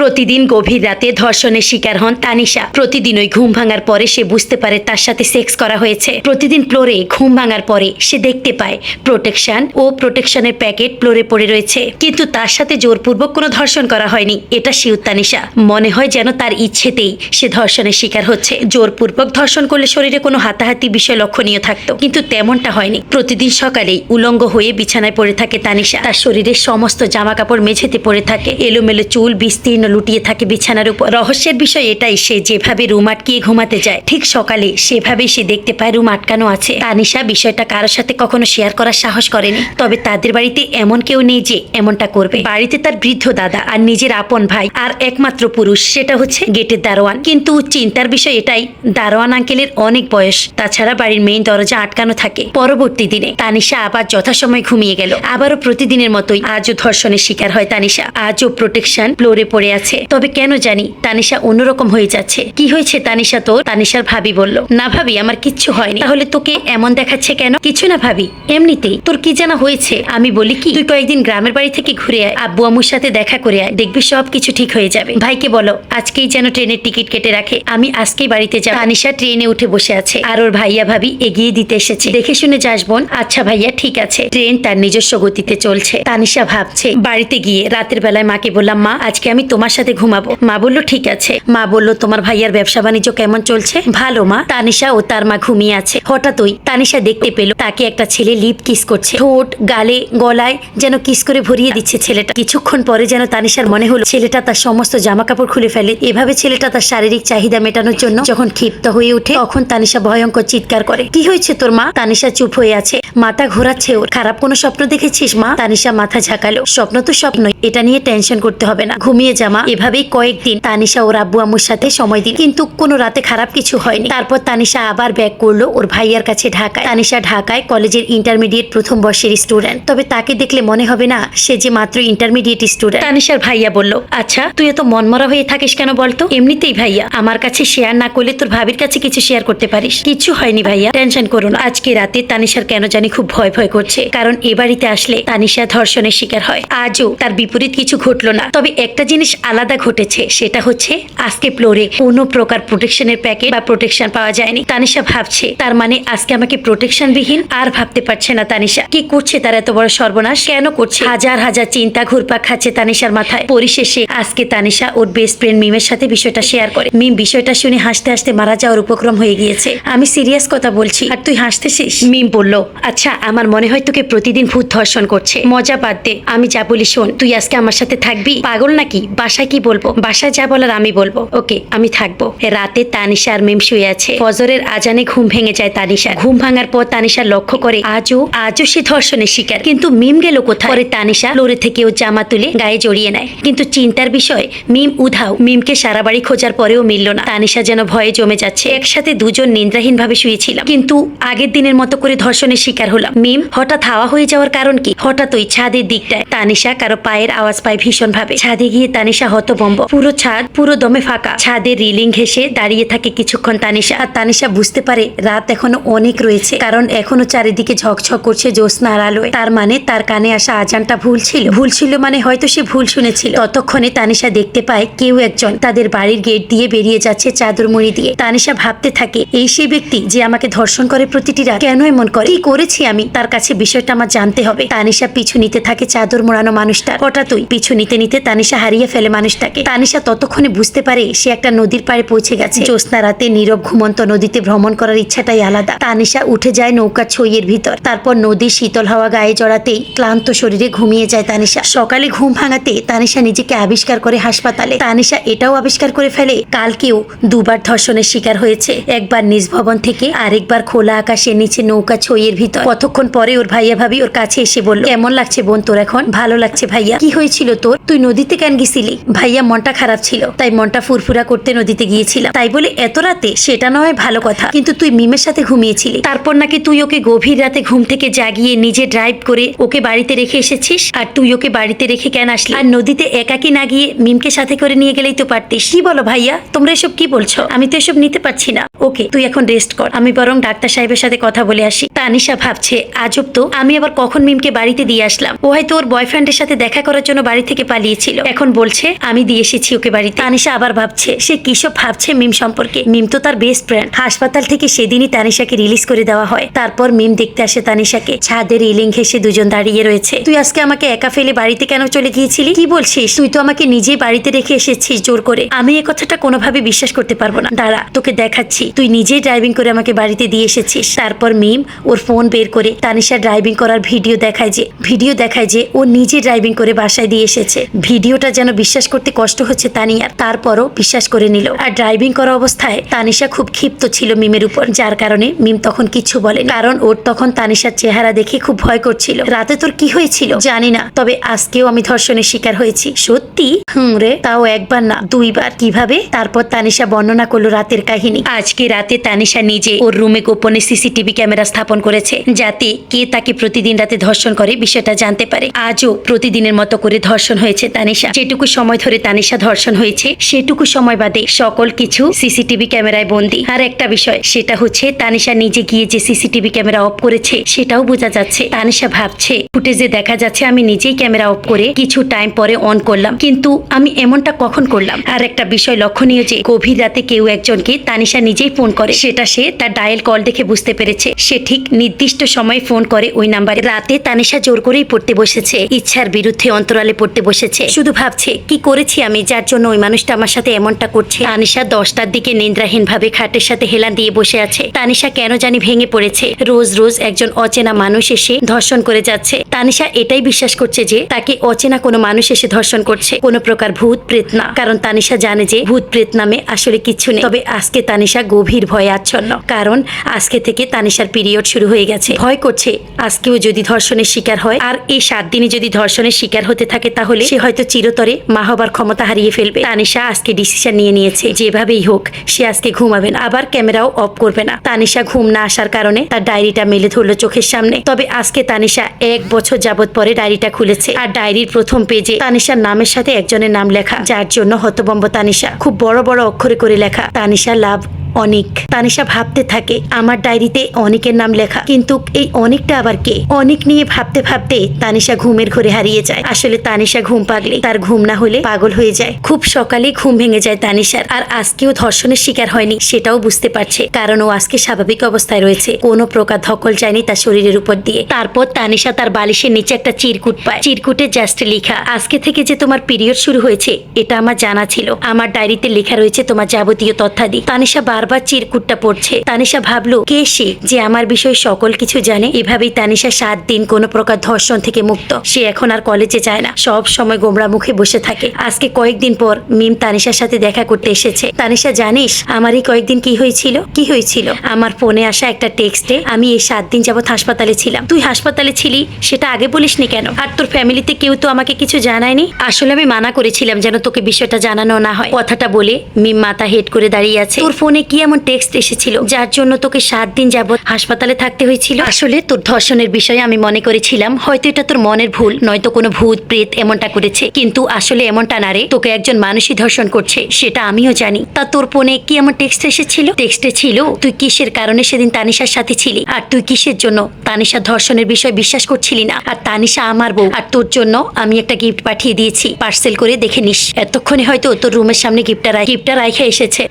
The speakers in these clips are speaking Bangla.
প্রতিদিন গভীর রাতে ধর্ষণের শিকার হন তানিশা। প্রতিদিনই ঘুম ভাঙার পরে সে বুঝতে পারে তার সাথে সেক্স করা হয়েছে। প্রতিদিন ফ্লোরে ঘুম ভাঙার পরে সে দেখতে পায় প্রোটেকশনের প্যাকেট ফ্লোরে পড়ে রয়েছে, কিন্তু তার সাথে জোরপূর্বক কোনো ধর্ষণ করা হয়নি। এটা শিউর তানিশা। মনে হয় যেন তার ইচ্ছেতেই সে ধর্ষণের শিকার হচ্ছে। জোরপূর্বক ধর্ষণ করলে শরীরে কোনো হাতাহাতি বিষয় লক্ষণীয় থাকতো, কিন্তু তেমনটা হয়নি। প্রতিদিন সকালেই উলঙ্গ হয়ে বিছানায় পড়ে থাকে তানিশা। তার শরীরের সমস্ত জামা কাপড় মেঝেতে পড়ে থাকে, এলোমেলো চুল বিস্তীর্ণ লুটিয়ে থাকে বিছানার উপর। রহস্যের বিষয় এটাই, সে যেভাবে রুম আটকিয়ে ঘুমাতে যায় ঠিক সকালে সেভাবেই সে দেখতে পায় রুম আটকানো আছে। তানিশা বিষয়টা কারোর সাথে কখনো শেয়ার করার সাহস করেনি, তবে তাদের বাড়িতে এমন কেউ নেই যে এমনটা করবে। বাড়িতে তার বৃদ্ধ দাদা আর নিজের আপন ভাই আর একমাত্র পুরুষ, সেটা হচ্ছে গেটের দারোয়ান। কিন্তু চিন্তার বিষয় এটাই, দারোয়ান আঙ্কেলের অনেক বয়স, তাছাড়া বাড়ির মেইন দরজা আটকানো থাকে। পরবর্তী দিনে তানিশা আবার যথাসময় ঘুমিয়ে গেল। আবারও প্রতিদিনের মতোই আজও ধর্ষণের শিকার হয় তানিশা। আজও প্রোটেকশন ফ্লোরে পড়ে আছে, তবে কেন জানি তানিশা অন্যরকম হয়ে যাচ্ছে। কি হয়েছে তানিশা তোর? তানিশার ভাবি বলল, না ভাবি আমার কিচ্ছু হয়নি। তাহলে তোকে এমন দেখাচ্ছে কেন? কিছু না ভাবি, এমনিতেই। তোর কি জানা হয়েছে? আমি বলি কি, তুই কয়েকদিন গ্রামের বাড়ি থেকে ঘুরে আয়, আব্বু আম্মুর সাথে দেখা করে আয়, দেখবি সব কিছু ঠিক হয়ে যাবে। ভাইকে বলো আজকেই যেন ট্রেনের টিকিট কেটে রাখে, আমি আজকেই বাড়িতে যাব। তানিশা ট্রেনে উঠে বসে আছে আর ওর ভাইয়া ভাবি এগিয়ে দিতে এসেছে। দেখে শুনে যাস বোন। আচ্ছা ভাইয়া ঠিক আছে। ট্রেন তার নিজস্ব গতিতে চলছে। তানিশা ভাবছে বাড়িতে গিয়ে রাতের বেলায় মাকে বললাম, মা আজকে আমি তোমার সাথে ঘুমাবো। মা বললো ঠিক আছে। মা বললো তোমার ভাইয়ার ব্যবসা বাণিজ্য কেমন চলছে? ভালো মা। তানিশা ও তার মা ঘুমিয়ে আছে। হঠাৎই তানিশা দেখতে পেল তাকে একটা ছেলে লিপ কিস করছে। ঠোঁট, গালে, গলায় যেন কিস করে ভরিয়ে দিচ্ছে ছেলেটা। কিছুক্ষণ পরে যেন তানিশার মনে হলো ছেলেটা তার সমস্ত জামা কাপড় খুলে ফেলে। এভাবে ছেলেটা তার শারীরিক চাহিদা মেটানোর জন্য যখন ক্ষিপ্ত হয়ে ওঠে, তখন তানিশা ভয়ঙ্কর চিৎকার করে, কি হয়েছে তোর মা? তানিশা চুপ হয়ে আছে, মাথা ঘোরাচ্ছে ওর। খারাপ কোনো স্বপ্ন দেখেছিস মা? তানিশা মাথা ঝাঁকালো, স্বপ্ন তো স্বপ্নই, এটা নিয়ে টেনশন করতে হবে না, ঘুমিয়ে জামা। এভাবেই কয়েকদিন তানিশা ওর আব্বু আম্মুর সাথে সময় দিল, কিন্তু কোনো রাতে খারাপ কিছু হয়নি। তারপর তানিশা আবার ব্যাক করলো ওর ভাইয়ার কাছে ঢাকায়। তানিশা ঢাকায় কলেজের ইন্টারমিডিয়েট প্রথম বর্ষের স্টুডেন্ট, তবে তাকে দেখলে মনে হবে না সে যে মাত্র ইন্টারমিডিয়েট স্টুডেন্ট। তানিশার ভাইয়া বলল, আচ্ছা তুই এত মনমরা হয়ে থাকিস কেন বলতো? এমনিতেই ভাইয়া, আমার কাছে শেয়ার না করলে তোর ভাবির কাছে কিছু শেয়ার করতে পারিস। কিছু হয়নি ভাইয়া, টেনশন করো না। আজকে রাতে তানিশার কেন জানি খুব ভয় ভয় করছে, কারণ এ বাড়িতে আসলে তানিশা ধর্ষণের শিকার হয়। আজও তার বিপরীত কিছু ঘটলো না, তবে একটা জিনিস আলাদা ঘটেছে, সেটা হচ্ছে আজকে ফ্লোরে কোনো প্রকার প্রোটেকশনের প্যাকেট বা প্রোটেকশন পাওয়া যায়নি। তানিশা ভাবছে তার মানে আজকে আমাকে প্রোটেকশন বিহীন। আর ভাবতে পারছে না তানিশা কি করছে, তার এত বড় সর্বনাশ কেন করছে। হাজার হাজার চিন্তা ঘুরপাক খাচ্ছে তানিশার মাথায়। পরিশেষে আজকে তানিশা ওর বেস্ট ফ্রেন্ড মিমের সাথে বিষয়টা শেয়ার করে। মিম বিষয়টা শুনে হাসতে হাসতে মারা যাওয়ার উপক্রম হয়ে গিয়েছে। আমি সিরিয়াস কথা বলছি আর তুই হাসতেছিস। মিম বলল, আচ্ছা আমার মনে হয় তোকে প্রতিদিন ভূত ধর্ষণ করছে। মজা বাদ দে, আমি যা বলি শোন, তুই আজকে আমার সাথে থাকবি? পাগল নাকি? বাসায় কি বলবো? বাসায় যা বলার আমি বলবো। ওকে আমি থাকবো। রাতে তানিশা আর মিম শুয়ে আছে। ফজরের আজানে ঘুম ভেঙে যায় তানিশা। ঘুম ভাঙার পর তানিশা লক্ষ্য করে আজও সে ধর্ষণের শিকার। কিন্তু মিম গেল কোথায়? পরে তানিশা ফ্লোরে থেকে ও জামা তুলে গায়ে জড়িয়ে নেয়, কিন্তু চিন্তার বিষয় মিম উধাও। মিমকে সারা বাড়ি খোঁজার পরেও মিলল না। তানিশা যেন ভয়ে জমে যাচ্ছে। একসাথে দুজন নিন্দ্রাহীন ভাবে শুয়েছিলাম, কিন্তু আগের দিনের মতো করে ধর্ষণের শিকার হলাম। মিম হঠাৎ হাওয়া হয়ে যাওয়ার কারণ কি? হঠাৎই ছাদের দিকটায় তানিশা কারো পায়ের আওয়াজ পায় ভীষণ ভাবে। ছাদে গিয়ে তানিশা হতভম্ব। পুরো ছাদ পুরো দমে ফাঁকা। ছাদের রিলিং ঘেঁষে দাঁড়িয়ে থাকে কিছুক্ষণ তানিশা। আর তানিশা বুঝতে পারে রাত এখনো অনেক রয়েছে, কারণ এখনো চারিদিকে ঝকঝক করছে জ্যোৎস্নার আলোয়। তার মানে তার কানে আসা আজানটা ভুল ছিল মানে হয়তো সে ভুল শুনেছিল। ততক্ষণে তানিশা দেখতে পায় কেউ একজন তাদের বাড়ির গেট দিয়ে বেরিয়ে যাচ্ছে চাদর মুড়ি দিয়ে। তানিশা ভাবতে থাকে এই সেই ব্যক্তি যে আমাকে ধর্ষণ করে প্রতিটি রাত। কেন এমন করে? কি করেছি আমি? তার কাছে বিষয়টা আমার জানতে হবে। তানিশা পিছু নিতে থাকে চাদর মোড়ানো মানুষটা। হঠাৎই পিছু নিতে নিতে তানিশা হারিয়ে ফেলে মানুষটাকে। তানিশা ততক্ষণে বুঝতে পারে সে একটা নদীর পাড়ে পৌঁছে গেছে। জ্যোৎস্না রাতে নীরব ঘুমন্ত নদীতে ভ্রমণ করার ইচ্ছাটাই আলাদা। তানিশা উঠে যায় নৌকার ছইয়ের ভিতর। তারপর নদীর শীতল হাওয়া গায়ে জড়াতেই ক্লান্ত শরীরে ঘুমিয়ে যায় তানিশা। সকালে ঘুম ভাঙাতে তানিশা নিজেকে আবিষ্কার করে হাসপাতালে। তানিশা এটাও আবিষ্কার করে ফেলে কালকেও দুবার ধর্ষণের শিকার হয়েছে, একবার নিজ ভবন থেকে, আরেকবার খোলা আকাশের নিচে নৌকা ছইয়ের ভিতর। কতক্ষণ পরে ওর ভাইয়া ভাবি ওর কাছে এসে বলল, কেমন লাগছে বোন তোর এখন? ভালো লাগছে ভাইয়া। কি হয়েছিল তোর? তুই নদীতে কেন গেছিলি? ভাইয়া মনটা খারাপ ছিল, তাই মনটা ফুরফুরা করতে নদীতে গিয়েছিলাম। তাই বলে এত রাতে? সেটা নয় ভালো কথা, কিন্তু তুই মিমের সাথে ঘুমিয়েছিলি, তারপর নাকি তুই ওকে গভীর রাতে ঘুম থেকে জাগিয়ে নিজে ড্রাইভ করে ওকে বাড়িতে রেখে এসেছিস। আর তুই ওকে বাড়িতে রেখে কেন আসলি? আর নদীতে একাকি না গিয়ে মিমকে সাথে করে নিয়ে গেলেই তো পারতিস। কি বলো ভাইয়া, তোমরা এসব কি বলছো? আমি তো এসব নিতে পারছি না। ওকে তুই এখন রেস্ট কর, আমি বরং ডাক্তার সাহেবের সাথে কথা বলে আসি। তানিশা ভাবছে আজব তো, আমি আবার কখন মিমকে বাড়িতে দিয়ে আসলাম? ও হয়তো ওর বয়ফ্রেন্ডের সাথে দেখা করার জন্য বাড়ি থেকে পালিয়েছিল, এখন বলছে আমি দিয়ে এসেছি ওকে বাড়িতে। তানিশা আবার ভাবছে, সে কিসব ভাবছে মিম সম্পর্কে। মিম তো তার বেস্ট ফ্রেন্ড। হাসপাতাল থেকে সেদিনই তানিশাকে রিলিজ করে দেওয়া হয়। তারপর মিম দেখতে আসে তানিশাকে। ছাদে রেলিং ঘেঁষে দুজন দাঁড়িয়ে রয়েছে। তুই আজকে আমাকে একা ফেলে বাড়িতে কেন চলে গিয়েছিলি? কি বলছিস? তুই তো আমাকে নিজেই বাড়িতে রেখে এসেছিস জোর করে। আমি এই কথাটা কোনোভাবে বিশ্বাস করতে পারবো না। দাঁড়া, তোকে দেখাচ্ছি। তুই নিজেই ড্রাইভিং করে আমাকে বাড়িতে দিয়ে এসেছিস। তারপর মিম ওর ফোন বের করে তানিশা ড্রাইভিং করার ভিডিও দেখায় যে ও নিজে ড্রাইভিং করে বাসায় দিয়ে এসেছে। ভিডিওটা যেন বিশ্বাস করতে কষ্ট হচ্ছে তানিয়ার, তারপরও বিশ্বাস করে নিল। আর ড্রাইভিং করা অবস্থায় তানিশা খুব ক্ষিপ্ত ছিল মিমের উপর, যার কারণে মিম তখন কিছু বলে, কারণ ওর তখন তানিশার চেহারা দেখে খুব ভয় করছিল। রাতে তোর কি হয়েছিল জানি না, তবে আজকেও আমি ধর্ষণের শিকার হয়েছি। সত্যি? রে, তাও একবার না, দুইবার। কিভাবে? তারপর তানিশা বর্ণনা করলো রাতের কাহিনী। আজকে রাতে তানিশা নিজে ওর রুমে গোপনে সিসিটিভি ক্যামেরা স্থাপন করেছে, যাতে কে তাকে প্রতিদিন রাতে ধর্ষণ করে বিষয়টা জানতে পারে। আজও প্রতিদিনের মতো করে ধর্ষণ হয়েছে তানিশা। যেটুকু সময় ধরে তানিশা ধর্ষণ হয়েছে সেটুকু সময় বাদে সকল কিছু সিসিটিভি ক্যামেরায় বন্দী। আর একটা বিষয়, সেটা হচ্ছে তানিশা নিজে গিয়ে যে সিসিটিভি ক্যামেরা অফ করেছে সেটাও বোঝা যাচ্ছে। তানিশা ভাবছে, ফুটেজে দেখা যাচ্ছে আমি নিজেই ক্যামেরা অফ করে কিছু টাইম পরে অন করলাম, কিন্তু আমি এমনটা কখন করলাম? আর একটা বিষয় লক্ষণীয় যে গভীর রাতে কেউ একজনকে তানিশা নিজেই ফোন করে, সেটা সে তার ডায়াল কল দেখে বুঝতে পেরেছে। সে ঠিক নির্দিষ্ট সময় ফোন করে ওই নাম্বারে। রাতে তানিশা জোর করেই পড়তে বসেছে, ইচ্ছার বিরুদ্ধে অন্তরালে পড়তে বসেছে। শুধু ভাবছে কি করেছি আমি, যার জন্য ওই মানুষটা আমার সাথে এমনটা করছে। তানিশা 10টার দিকে নিদ্রাহীন ভাবে খাটের সাথে হেলান দিয়ে বসে আছে। তানিশা কেন জানি ভেঙে পড়েছে। রোজ রোজ একজন অচেনা মানুষ এসে ধর্ষণ করে যাচ্ছে। তানিশা এটাই বিশ্বাস করছে যে তাকে অচেনা কোনো মানুষ এসে ধর্ষণ করছে, কোনো প্রকার ভূত প্রেত না। কারণ তানিশা জানে যে ভূত প্রেত নামে আসলে কিচ্ছু নেই। তবে আজকে তানিশা গভীর ভয়ে আচ্ছন্ন, কারণ আজকে থেকে তানিশার পিরিয়ড শুরু হয়ে গেছে। ভয় করছে আজকেও যদি ধর্ষণের শিকার হয়, আর এই 7 দিনে যদি ধর্ষণের শিকার হতে থাকে, তাহলে সে হয়তো চিরতরে মা হবার ক্ষমতা হারিয়ে ফেলবে। তানিশা আজকে ডিসিশন নিয়ে নিয়েছে, যেভাবেই হোক সে আজকে ঘুমাবে না, আবার ক্যামেরাও অফ করবে না। তানিশা ঘুম না আসার কারণে তার ডায়েরিটা মেলে ধরলো চোখের সামনে। তবে আজকে তানিশা 1 বছর যাবত পরে ডায়েরিটা খুলেছে, আর ডায়েরির প্রথম পেজে তানিশার নামের সাথে একজনের নাম লেখা, যার জন্য হতবম্ব তানিশা। খুব বড় বড় অক্ষরে করে লেখা, তানিশা লাভ অনিক। তানিশা ভাবতে থাকে, আমার ডায়েরিতে অনিকের নাম লেখা, কিন্তু এই অনিকটা আবার কে? অনিক নিয়ে ভাবতে ভাবতে তানিশা ঘুমের ঘরে হারিয়ে যায়। আসলে তানিশা ঘুম পাগলে, তার ঘুম না হলে পাগল হয়ে যায়। খুব সকালে ঘুম ভেঙে যায় তানিশার। আর আজকেও ধর্ষণের শিকার হয়নি সেটাও বুঝতে পারছে, কারণ ও আজকে স্বাভাবিক অবস্থায় রয়েছে, কোনো প্রকার ধকল যায়নি তার শরীরের উপর দিয়ে। তারপর তানিশা তার বালিশের নিচে একটা চিরকুট পায়। চিরকুটে জাস্ট লেখা, আজকে থেকে যে তোমার পিরিয়ড শুরু হয়েছে এটা আমার জানা ছিল। আমার ডায়েরিতে লেখা রয়েছে তোমার যাবতীয় তথ্যাদি। তানিশা বারবার চিরকুটটা পড়ছে। তানিশা ভাবলো, কে সে যে আমার বিষয়ে সকল কিছু জানে? এভাবেই তানিশা 7 দিন কোনো প্রকার ধর্ষণ থেকে মুক্ত। সে এখন আর কলেজে যায় না, সব সময় গোমরা মুখে বসে থাকে। আজকে কয়েকদিন পর মিম তানিশার সাথে দেখা করতে এসেছে। তানিশা, জানিস আমার এই কয়েকদিন কি হয়েছিল? কি হয়েছিল? আমার ফোনে আসা একটা টেক্সটে আমি এই 7 দিন যাবত হাসপাতালে ছিলাম। তুই হাসপাতালে ছিলি সেটা আগে বলিসনি কেন? আর তোর ফ্যামিলিতে কেউ তো আমাকে কিছু জানায়নি। আসলে আমি মানা করেছিলাম যেন তোকে বিষয়টা জানানো না হয়। কথাটা বলে মিম মাথা হেড করে দাঁড়িয়ে আছে। তোর ফোনে কি এমন টেক্সট এসেছিল যার জন্য তোকে 7 দিন যাবত হাসপাতালে থাকতে হয়েছিল? আসলে তোর ধর্ষণের বিষয়ে আমি মনে করেছিলাম হয়তো এটা তোর মনের ভুল, নয়তো কোনো ভূত প্রেত এমনটা করেছে, কিন্তু আসলে এমনটা না রে, তোকে একজন মানুষই ধর্ষণ করছে, সেটা আমিও জানি। তা তোর ফোনে কি এমন টেক্সট এসেছিল? টেক্সটে ছিল তুই কিসের কারণে সেদিন তানিশার সাথে ছিলি, আর তুই কিসের জন্য তানিশা ধর্ষণের বিষয় বিশ্বাস করছিলি না, আর তানিশা আমার বউ, আর তোর জন্য আমি একটা গিফট পাঠিয়ে দিয়েছি, পার্সেল করে দেখে নিস। এতক্ষণে হয়তো তোর রুমের সামনে গিফটটা রাইখা এসেছে।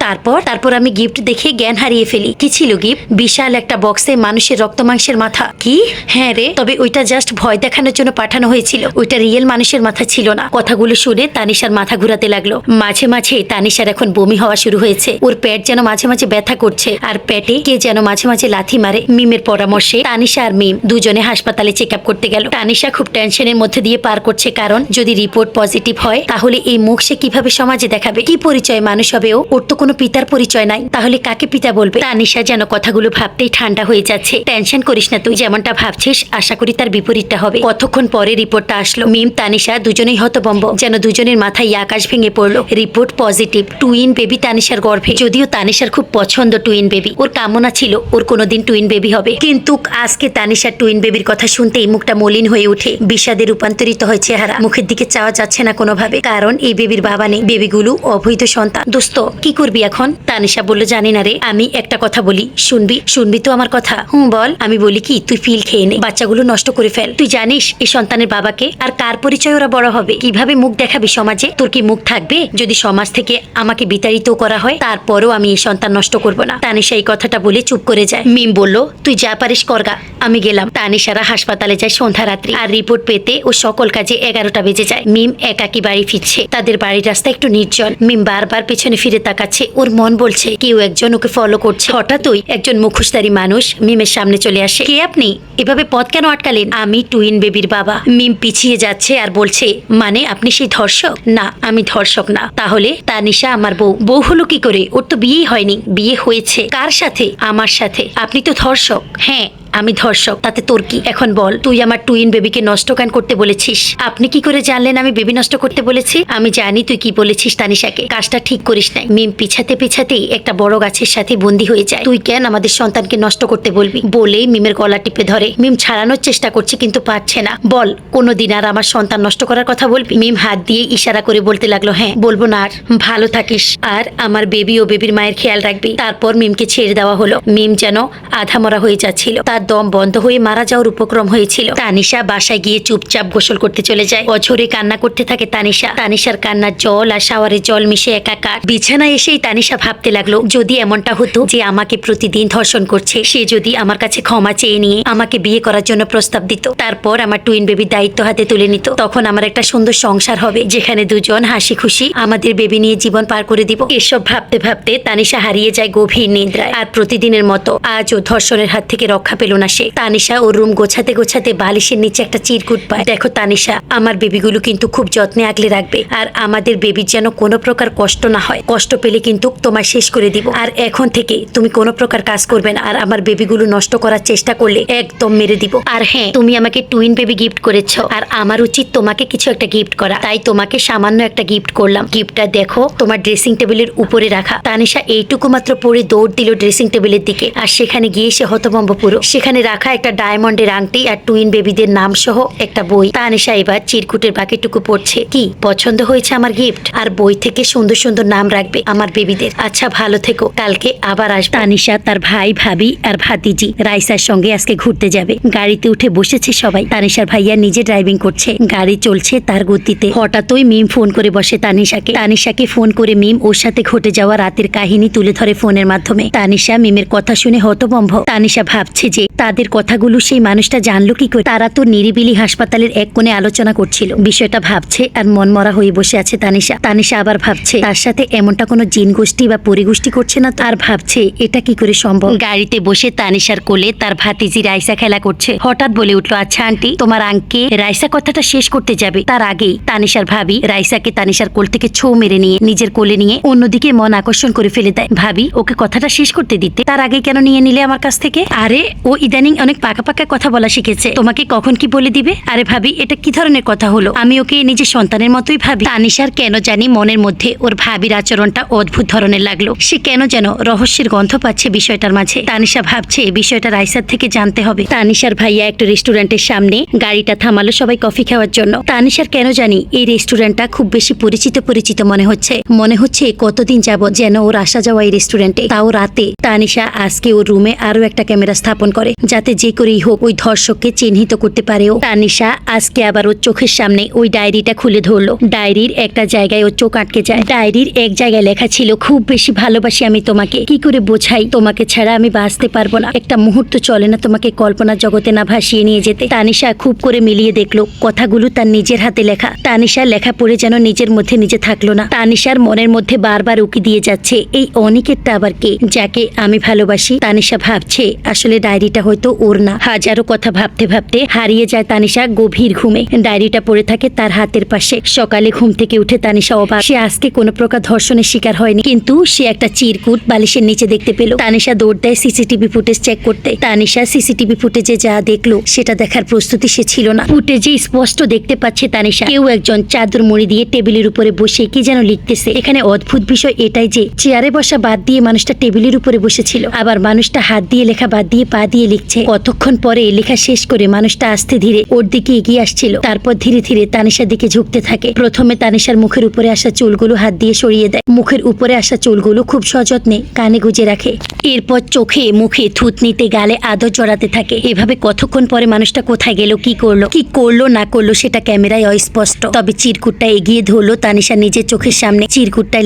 তারপর আমি গিফট দেখে জ্ঞান হারিয়ে ফেলি। কি ছিল গিফট? বিশাল একটা বক্সে মানুষের রক্ত মাংসের মাথা। কি? হ্যাঁ রে, তবে ওইটা জাস্ট ভয় দেখানোর জন্য পাঠানো হয়েছিল, ওইটা রিয়েল মানুষের মাথা ছিল না। কথাগুলো শুনে তানিশার মাথা ঘুরাতে লাগলো। মাঝে মাঝে তানিশার এখন বমি হওয়া শুরু হয়েছে। ওর পেট যেন মাঝে মাঝে ব্যথা করছে, আর পেটে কে যেন মাঝে মাঝে লাথি মারে। মিমের পরামর্শে তানিশা আর মিম দুজনে হাসপাতালে চেক আপ করতে গেল। তানিশা খুব টেনশনের মধ্যে দিয়ে পার করছে, কারণ যদি রিপোর্ট পজিটিভ হয় তাহলে এই মুখ সে কিভাবে সমাজে দেখাবে? কি পরিচয় মানুষ হবে ও? ওর তো কোনো পিতার পরিচয় নাই, তাহলে কাকে পিতা বলবে? তানিশা যেন কথাগুলো ভাবতেই ঠান্ডা হয়ে যাচ্ছে। টেনশন করিস না, তুই যেমনটা ভাবছিস আশা করি তার বিপরীতটা হবে। কতক্ষণ পরে রিপোর্টটা আসলো। মিম তানিশা দুজনেই হতভম্ব, যেন দুজনের মাথায় আকাশ ভেঙে পড়লো। রিপোর্ট পজিটিভ, টুইন বেবি তানিশার গর্ভে। যদিও তানিশার খুব পছন্দ টুইন বেবি, ওর কামনা ছিল ওর কোনোদিন টুইন বেবি হবে, কিন্তু আজকে তানিশার টুইন বেবির কথা শুনতেই মুখটা মলিন হয়ে উঠে, বিষাদে রূপান্তরিত হয় চেহারা। মুখের দিকে চাওয়া যাচ্ছে না কোনোভাবে, কারণ এই বেবির বাবা নেই, বেবিগুলো অবৈধ সন্তান। দোস্ত কি করবি এখন? তানিশা বলল, জানি না রে, আমি একটা কথা বলি, শুনবি তো আমার কথা? বল। আমি বলি কি, তুই ফিল খেয়ে নে, বাচ্চাগুলো নষ্ট করে ফেল। তুই জানিস এই সন্তানের বাবাকে, আর কার পরিচয় ওরা বড় হবে, কিভাবে মুখ দেখাবি সমাজে? তোর কি মুখ থাকবে যদি সমাজ থেকে আমাকে বিতাড়িত করা হয়? তারপরও আমি এই সন্তান নষ্ট করব না। তানিশা এই কথাটা বলে চুপ করে যায়। মিম বলল, তুই যা পারিস করগা, আমি গেলাম। তানিশারা হাসপাতালে যায় সন্ধ্যা রাত্রি, আর রিপোর্ট পেতে ও সকল কাজে 11টা বেজে যায়। মিম একাকি বাড়ি ফিরছে। তাদের বাড়ির রাস্তা একটু নির্জন। মিম বারবার পেছনে ফিরে তাকাচ্ছে, ওর মন বলছে কেউ একজন ওকে ফলো করছে। হঠাৎই একজন মুখোশধারী মানুষ মিমের সামনে চলে আসে। কে আপনি? এভাবে পথ কেন আটকালেন? আমি টুইন বেবির বাবা। মিম পিছিয়ে যাচ্ছে আর বলছে, মানে আপনি সেই ধর্ষক? না, আমি ধর্ষক না। তাহলে তানিশা আমার বউ হলো কি করে? ওর তো বিয়েই হয়নি। বিয়ে হয়েছে কার সাথে? আমার সাথে। আপনি তো ধর্ষক। হ্যাঁ, আমি ধর্ষক, তাতে তোর কি? এখন বল, তুই আমার টুইন বেবিকে নষ্ট কেন করতে বলেছিস? আপনি কি করে জানলেন আমি বেবি নষ্ট করতে বলেছি? আমি জানি তুই কি বলেছিস তানিশাকে। কাজটা ঠিক করিস নাই। মিম পিছাতেই একটা বড় গাছের সাথে বন্দী হয়ে যায়। তুই কেন আমাদের সন্তানকে নষ্ট করতে বলবি? বলেই মিমের গলা টিপে ধরে। মিম ছাড়ানোর চেষ্টা করছে কিন্তু পারছে না। বল, কোনোদিন আর আমার সন্তান নষ্ট করার কথা বলবি? মিম হাত দিয়ে ইশারা করে বলতে লাগলো, হ্যাঁ বলবো না। আর ভালো থাকিস, আর আমার বেবি ও বেবির মায়ের খেয়াল রাখবি। তারপর মিমকে ছেড়ে দেওয়া হলো। মিম যেন আধা মরা হয়ে যাচ্ছিল, তার দম বন্ধ হয়ে মারা যাওয়ার উপক্রম হয়েছিল। তানিশা বাসায় গিয়ে চুপচাপ গোসল করতে চলে যায়। অঝরে কান্না করতে থাকে তানিশা। তানিশার কান্নার জল আর শাওয়ারের জল মিশে একাকার। বিছানায় এসেই তানিশা ভাবতে লাগলো, যদি এমনটা হতো যে আমাকে প্রতিদিন ধর্ষণ করছে, সে যদি আমার কাছে ক্ষমা চেয়ে নিয়ে আমাকে বিয়ে করার জন্য প্রস্তাব দিত, তারপর আমার টুইন বেবির দায়িত্ব হাতে তুলে নিত, তখন আমার একটা সুন্দর সংসার হবে, যেখানে দুজন হাসি খুশি আমাদের বেবি নিয়ে জীবন পার করে দিব। এসব ভাবতে ভাবতে তানিশা হারিয়ে যায় গভীর নিদ্রায়। আর প্রতিদিনের মতো আজও ধর্ষণের হাত থেকে রক্ষা পেল না সে। তানিশা ওর রুম গোছাতে গোছাতে বালিশের নিচে একটা চিরকুট পায়। দেখো তানিশা, আমার বেবিগুলো কিন্তু খুব যত্নে আগলে রাখবে, আর আমাদের বেবির যেন কোনো প্রকার কষ্ট না হয়। কষ্ট পেলে কিন্তু তোমায় শেষ করে দিব। আর এখন থেকে তুমি কোনো প্রকার কাজ করবে না, আর আমার বেবিগুলো নষ্ট করার চেষ্টা করলে একদম মেরে দিব। আর হ্যাঁ, তুমি আমাকে টুইন বেবি গিফট করেছো, আর আমার উচিত তোমাকে কিছু একটা গিফট করা, তাই তোমাকে সামান্য একটা গিফট করলাম। গিফটটা দেখো, তোমার ড্রেসিং টেবিলের উপরে রাখা। তানিশা এইটুকু মাত্র পরে দৌড় দিল ড্রেসিং টেবিলের দিকে, আর সেখানে গিয়ে সে হতভম্ব পুরো। সেখানে রাখা একটা ডায়মন্ডের আংটি আর টুইন বেবিদের নাম সহ একটা বই। তানিশা এবার চিরকুটের বাকিটুকু পড়ছে। কি পছন্দ হয়েছে আমার গিফট? আর বই থেকে সুন্দর সুন্দর নাম রাখবে আমার বেবিদের। আচ্ছা, ভালো থেকো, কালকে আবার আসবে। তানিশা তার ভাই, ভাবি আর ভাতিজি রাইসার সঙ্গে আজকে ঘুরতে যাবে। গাড়িতে উঠে বসেছে সবাই। তানিশার ভাইয়া নিজে ড্রাইভিং করছে, গাড়ি চলছে তার গতিতে। হঠাৎই মিম ফোন করে বসে তানিশাকে ফোন করে মিম ওর সাথে ঘটে যাওয়া রাতের কাহিনী তুলে ধরে ফোনের মাধ্যমে। তানিশা মিমের কথা শুনে হতভম্ব। তানিশা ভাবছে যে তাদের কথাগুলো সেই মানুষটা জানলো কি করে? তারা তো নিরিবিলি হাসপাতালের এক কোণে আলোচনা করছিল। বিষয়টা ভাবছে আর মনমরা হয়ে বসে আছে তানিশা আবার ভাবছে তার সাথে এমনটা কোনো জিন গোষ্ঠী বা পরিগোষ্ঠী করছে না তো? আর ভাবছে এটা কি করে সম্ভব। গাড়িতে বসে তানিশার কোলে তার ভাতিজি রাইসা খেলা করছে। হঠাৎ বলে উঠলো, আচ্ছা আন্টি, তোমার আঙ্কে রাইসা কথাটা শেষ করতে যাবে তার আগেই তানিশার ভাবি রাইসাকে তানিশার কোল থেকে ছোঁ মেরে নিয়ে নিজের কোলে নিয়ে অন্যদিকে মন আকর্ষণ করে ফেলে দেয়। ভাবি, ওকে কথাটা শেষ করতে দিতে তার আগে কেন নিয়ে নিলে আমার কাছ থেকে? আরে ও ইদানিং অনেক পাকা পাকা কথা বলা শিখেছে, তোমাকে কখন কি বলে দিবে? আরে ভাবি, এটা কি ধরনের কথা হলো? আমি ওকে নিজের সন্তানের মতোই ভাবি। তানিশার কেন জানি মনের মধ্যে ওর ভাবির আচরণটা অদ্ভুত ধরনের লাগলো। সে কেন যেন রহস্যের গন্ধ পাচ্ছে বিষয়টার মাঝে। তানিশা ভাবছে বিষয়টা রাইসার থেকে জানতে হবে। তানিশার ভাইয়া একটা রেস্টুরেন্টের সামনে গাড়িটা থামালো সবাই কফি খাওয়ার জন্য। তানিশার কেন জানি এই রেস্টুরেন্টটা খুব বেশি পরিচিত মনে হচ্ছে কতদিন যাবত যেন ওর আসা যাওয়া এই রেস্টুরেন্টে, তাও রাতে। তানিশা আজকে ওর রুমে আরো একটা ক্যামেরা স্থাপন করে, যাতে যে করেই হোক ওই ধর্ষককে চিহ্নিত করতে পারে ও। তানিশা আজকে আবার ওর চোখের সামনে ওই ডায়েরিটা খুলে ধরলো। ডায়েরির একটা জায়গায় ওর চোখ আটকে যায়। ডায়েরির এক জায়গায় লেখা ছিল, খুব বেশি ভালোবাসি আমি তোমাকে, কি করে বোঝাই, তোমাকে ছাড়া আমি বাঁচতে পারবো না, একটা মুহূর্ত চলে না তোমাকে কল্পনার জগতে না ভাসিয়ে নিয়ে যেতে। তানিশা খুব করে মিলিয়ে দেখলো কথাগুলো তার নিজের হাতে লেখা। তানিশার লেখা পড়ে যেন নিজের মধ্যে নিজে থাকলো না। তানিশার মনের মধ্যে বারবার উকি দিয়ে যাচ্ছে, এই অনিকেতটা আবার কে, যাকে আমি ভালোবাসি? তানিশা ভাবছে আসলে ডায়েরিটা হয়তো ওর না। হাজারো কথা ভাবতে ভাবতে হারিয়ে যায় তানিশা গভীর ঘুমে। ডায়েরিটা পড়ে থাকে তার হাতের পাশে। সকালে ঘুম থেকে উঠে তানিশা অবাক, সে আজকে কোনো প্রকার ধর্ষণের শিকার হয়নি, কিন্তু সে একটা চিরকুট বালিশের নিচে দেখতে পেল। তানিশা দৌড় দেয় সিসিটিভি ফুটেজ চেক করতে। তানিশা সিসিটিভি ফুটেজে যা দেখলো সেটা দেখার প্রস্তুতি সে ছিল না। ফুটেজে স্পষ্ট দেখতে পাচ্ছে তানিশা কেউ একজন চাদর মুড়ি দিয়ে টেবিলের উপরে বসে কি যেন লিখতেছে। এখানে অদ্ভুত বিষয় এটাই যে চেয়ারে বসা বাদ দিয়ে মানুষটা টেবিলের উপরে বসেছিল, আবার মানুষটা হাত দিয়ে লেখা বাদ দিয়ে পা দিয়ে লিখছে। কতক্ষণ পরে লেখা শেষ করে মানুষটা আস্তে ধীরে ওর দিকে এগিয়ে আসছিল। তারপর ধীরে ধীরে তানিশার দিকে ঝুঁকতে থাকে। প্রথমে তানিশার মুখের উপরে আসা চুলগুলো হাত দিয়ে সরিয়ে দেয়। মুখের উপরে আসা চুলগুলো খুব সযত্নে কানে গুজে রাখে। এরপর চোখে মুখে থুতনিতে গালে আদর জড়াতে থাকে। এভাবে কতক্ষণ পরে মানুষটা কোথায় গেল, কি করলো না করলো সেটা ক্যামেরায় অস্পষ্ট। তবে চিরকুটটা এগিয়ে ধরলো তানিশা নিজের চোখের সামনে। চিরকুটটায়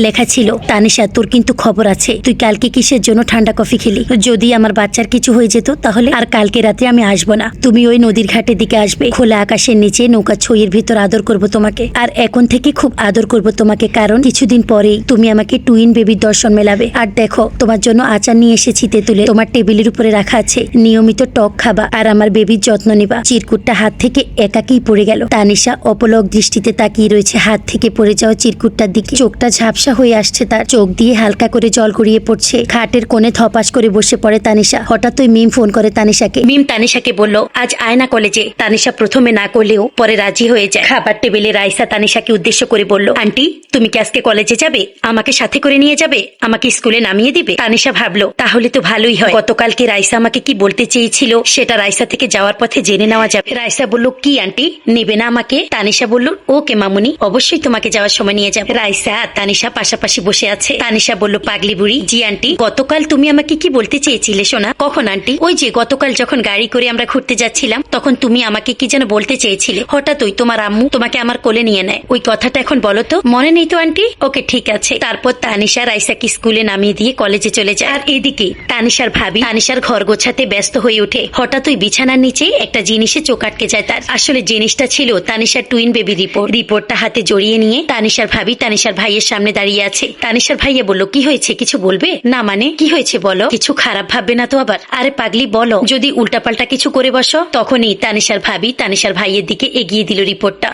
লেখা ছিল তানিশা, তোর কিন্তু খবর আছে। তুই কালকে কিসের জন্য ঠান্ডা কফি খেলি? যদি আমার বাচ্চার কিছু হয়ে যেত তাহলে? আর কালকে রাতে আমি আসবো না, তুমি ওই নদীর ঘাটের দিকে আসবে। খোলা আকাশের নিচে নৌকা ছইয়ের ভিতর আদর করব তোমাকে। আর এখন থেকে খুব আদর করব তোমাকে, কারণ কিছুদিন পরেই তুমি আমাকে টুইন বেবির দর্শন মেলাবে। আর দেখো, তোমার জন্য আচার নিয়ে এসেছি তেঁতুলে, তোমার টেবিলের উপরে রাখা আছে। নিয়মিত টক খাবা আর আমার বেবির যত্ন নিবা। চিরকুটটা হাত থেকে একাকেই পড়ে গেল। তানিশা অপলক দৃষ্টিতে তাকিয়ে রয়েছে হাত থেকে পড়ে যাওয়া চিরকুটটার দিকে। চোখটা ঝাপসা হয়ে আসছে তার, চোখ দিয়ে হালকা করে জল গড়িয়ে পড়ছে। খাটের কোণে ধপাস করে বসে পড়ে তানিশা। হঠাৎ ওই মিম ফোন করে তানিশাকে। মিম তানিশাকে বলল, আজ আয় না কলেজে। তানিশা প্রথমে না করলেও পরে রাজি হয়ে যায়। খাবার টেবিলে রাইসা তানিশাকে উদ্দেশ্য করে বলল, আন্টি তুমি কি আজকে কলেজে যাবে? আমাকে সাথে করে নিয়ে যাবে? আমাকে স্কুলে নামিয়ে দিবে? তানিশা ভাবলো তাহলে তো ভালোই হয়। গতকালকে রাইসা আমাকে কি বলতে চেয়েছিল সেটা রাইসা থেকে যাওয়ার পথে জেনে নেওয়া যাবে। রাইসা বলল, কি আন্টি নেবে না আমাকে? তানিশা বলল, ওকে মামুনি, অবশ্যই তোমাকে যাওয়ার সময় নিয়ে যাবে। রাইসা আর তানিশা পাশাপাশি বসে আছে। তানিশা বলল, পাগলি বুড়ি। জি আন্টি, গতকাল তুমি আমাকে কি বলতে চেয়েছিলে সোনা? কখন আন্টি? ওই যে গতকাল যখন গাড়ি করে আমরা ঘুরতে যাচ্ছিলাম তখন তুমি আমাকে কি যেন বলতে চেয়েছিলে। হঠাৎ ওই তোমার আম্মু তোমাকে আমার কোলে নিয়ে নেয়। ওই কথাটা এখন বলো তো। মনে নেই তো আন্টি? ওকে ঠিক আছে। তারপর তানিশা রাইসাকে স্কুলে নামিয়ে দিয়ে কলেজে চলে যায়। আর এদিকে তানিশার ভাবি তানিশার ঘর গোছাতে ব্যস্ত হয়ে ওঠে। হঠাৎ ওই বিছানার নিচে একটা জিনিসে চোখ আটকে যায় তার। আসলে জিনিসটা ছিল তানিশার টুইন বেবি রিপোর্ট। রিপোর্টটা হাতে জড়িয়ে নিয়ে তানিশার ভাবি তানিশার ভাইয়ের সামনে দাঁড়িয়ে আছে। তানিশার ভাইয়া বলল, কি হয়েছে? কিছু বলবে না? মানে কি হয়েছে বলো? কিছু খারাপ ভাববে না তো আবার? আরে পাগলি বলো, যদি উল্টাপাল্টা কিছু করে বসো। তখনই তানিশার ভাবি তানিশার ভাইয়ের দিকে এগিয়ে দিল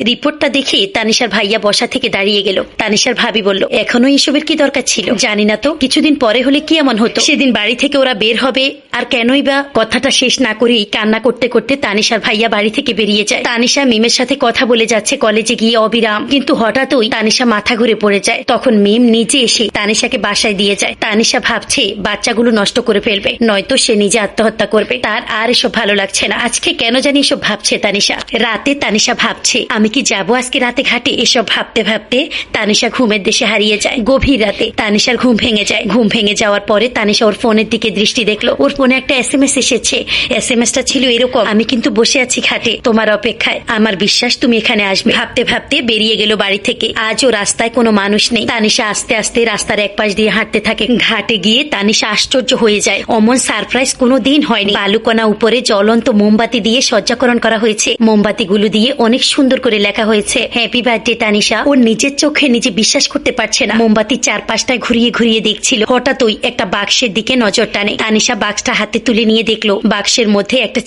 রিপোর্টটা দেখে তানিশার ভাইয়া বসা থেকে দাঁড়িয়ে গেল। তানিশার ভাবি বলল, এখনো এসবের কি দরকার ছিল? জানি না তো, কিছুদিন পরে হলে কি এমন হতো? সেদিন বাড়ি থেকে ওরা বের হবে আর কেনই বা? কথাটা শেষ না করেই কান্না করতে করতে তানিশার ভাইয়া বাড়ি থেকে বেরিয়ে যায়। তানিশা মিমের সাথে কথা বলে যাচ্ছে কলেজে গিয়ে অবিরাম, কিন্তু হঠাৎই তানিশা মাথা ঘুরে পড়ে যায়। তখন মিম নিজে এসে তানিশাকে বাসায় দিয়ে যায়। তানিশা ভাবছে বাচ্চাগুলো নষ্ট করে ফেলবে, নয়তো সে নিজে আত্মহত্যা করবে। তার আর এসব ভালো লাগছে না। আজকে কেন জানি এসব ভাবছে তানিশা। রাতে তানিশা ভাবছে, আমি কি যাবো আজকে রাতে ঘাটে? এসব ভাবতে ভাবতে তানিশা ঘুমের দেশে হারিয়ে যায়। গভীর রাতে তানিশার ঘুম ভেঙে যায়। ঘুম ভেঙে যাওয়ার পরে তানিশা ওর ফোনের দিকে দৃষ্টি দেখলো। ওর ফোনে একটা SMS এসেছে। SMS-টা ছিল এরকম, আমি কিন্তু বসে আছি ঘাটে তোমার অপেক্ষায়, আমার বিশ্বাস তুমি এখানে আসবে। ভাবতে ভাবতে বেরিয়ে গেল বাড়ি থেকে। আজও রাস্তায় কোনো মানুষ নেই। তানিশা আস্তে আস্তে রাস্তার এক পাশ দিয়ে হাঁটতে থাকে। ঘাটে গিয়ে তানিশা আশ্চর্য হয়ে যায়, অমন সারপ্রাইজ কোনো দিন হয়নি। বালুকণা উপরে জ্বলন্ত মোমবাতি দিয়ে সজ্জাকরণ করা হয়েছে। মোমবাতিগুলো দিয়ে অনেক সুন্দর করে লেখা হয়েছে, হ্যাপি বার্থডে তানিশা। ওর নিজের চোখে নিজে বিশ্বাস করতে পারছে না। মোমবাতির চারপাশটায় ঘুরিয়ে ঘুরিয়ে দেখছিল। হঠাৎই একটা বাক্সের দিকে নজর টানে। তানিশা বাক্সটা হাতে তুলে নিয়ে দেখলো বাক্সের মধ্যে একটা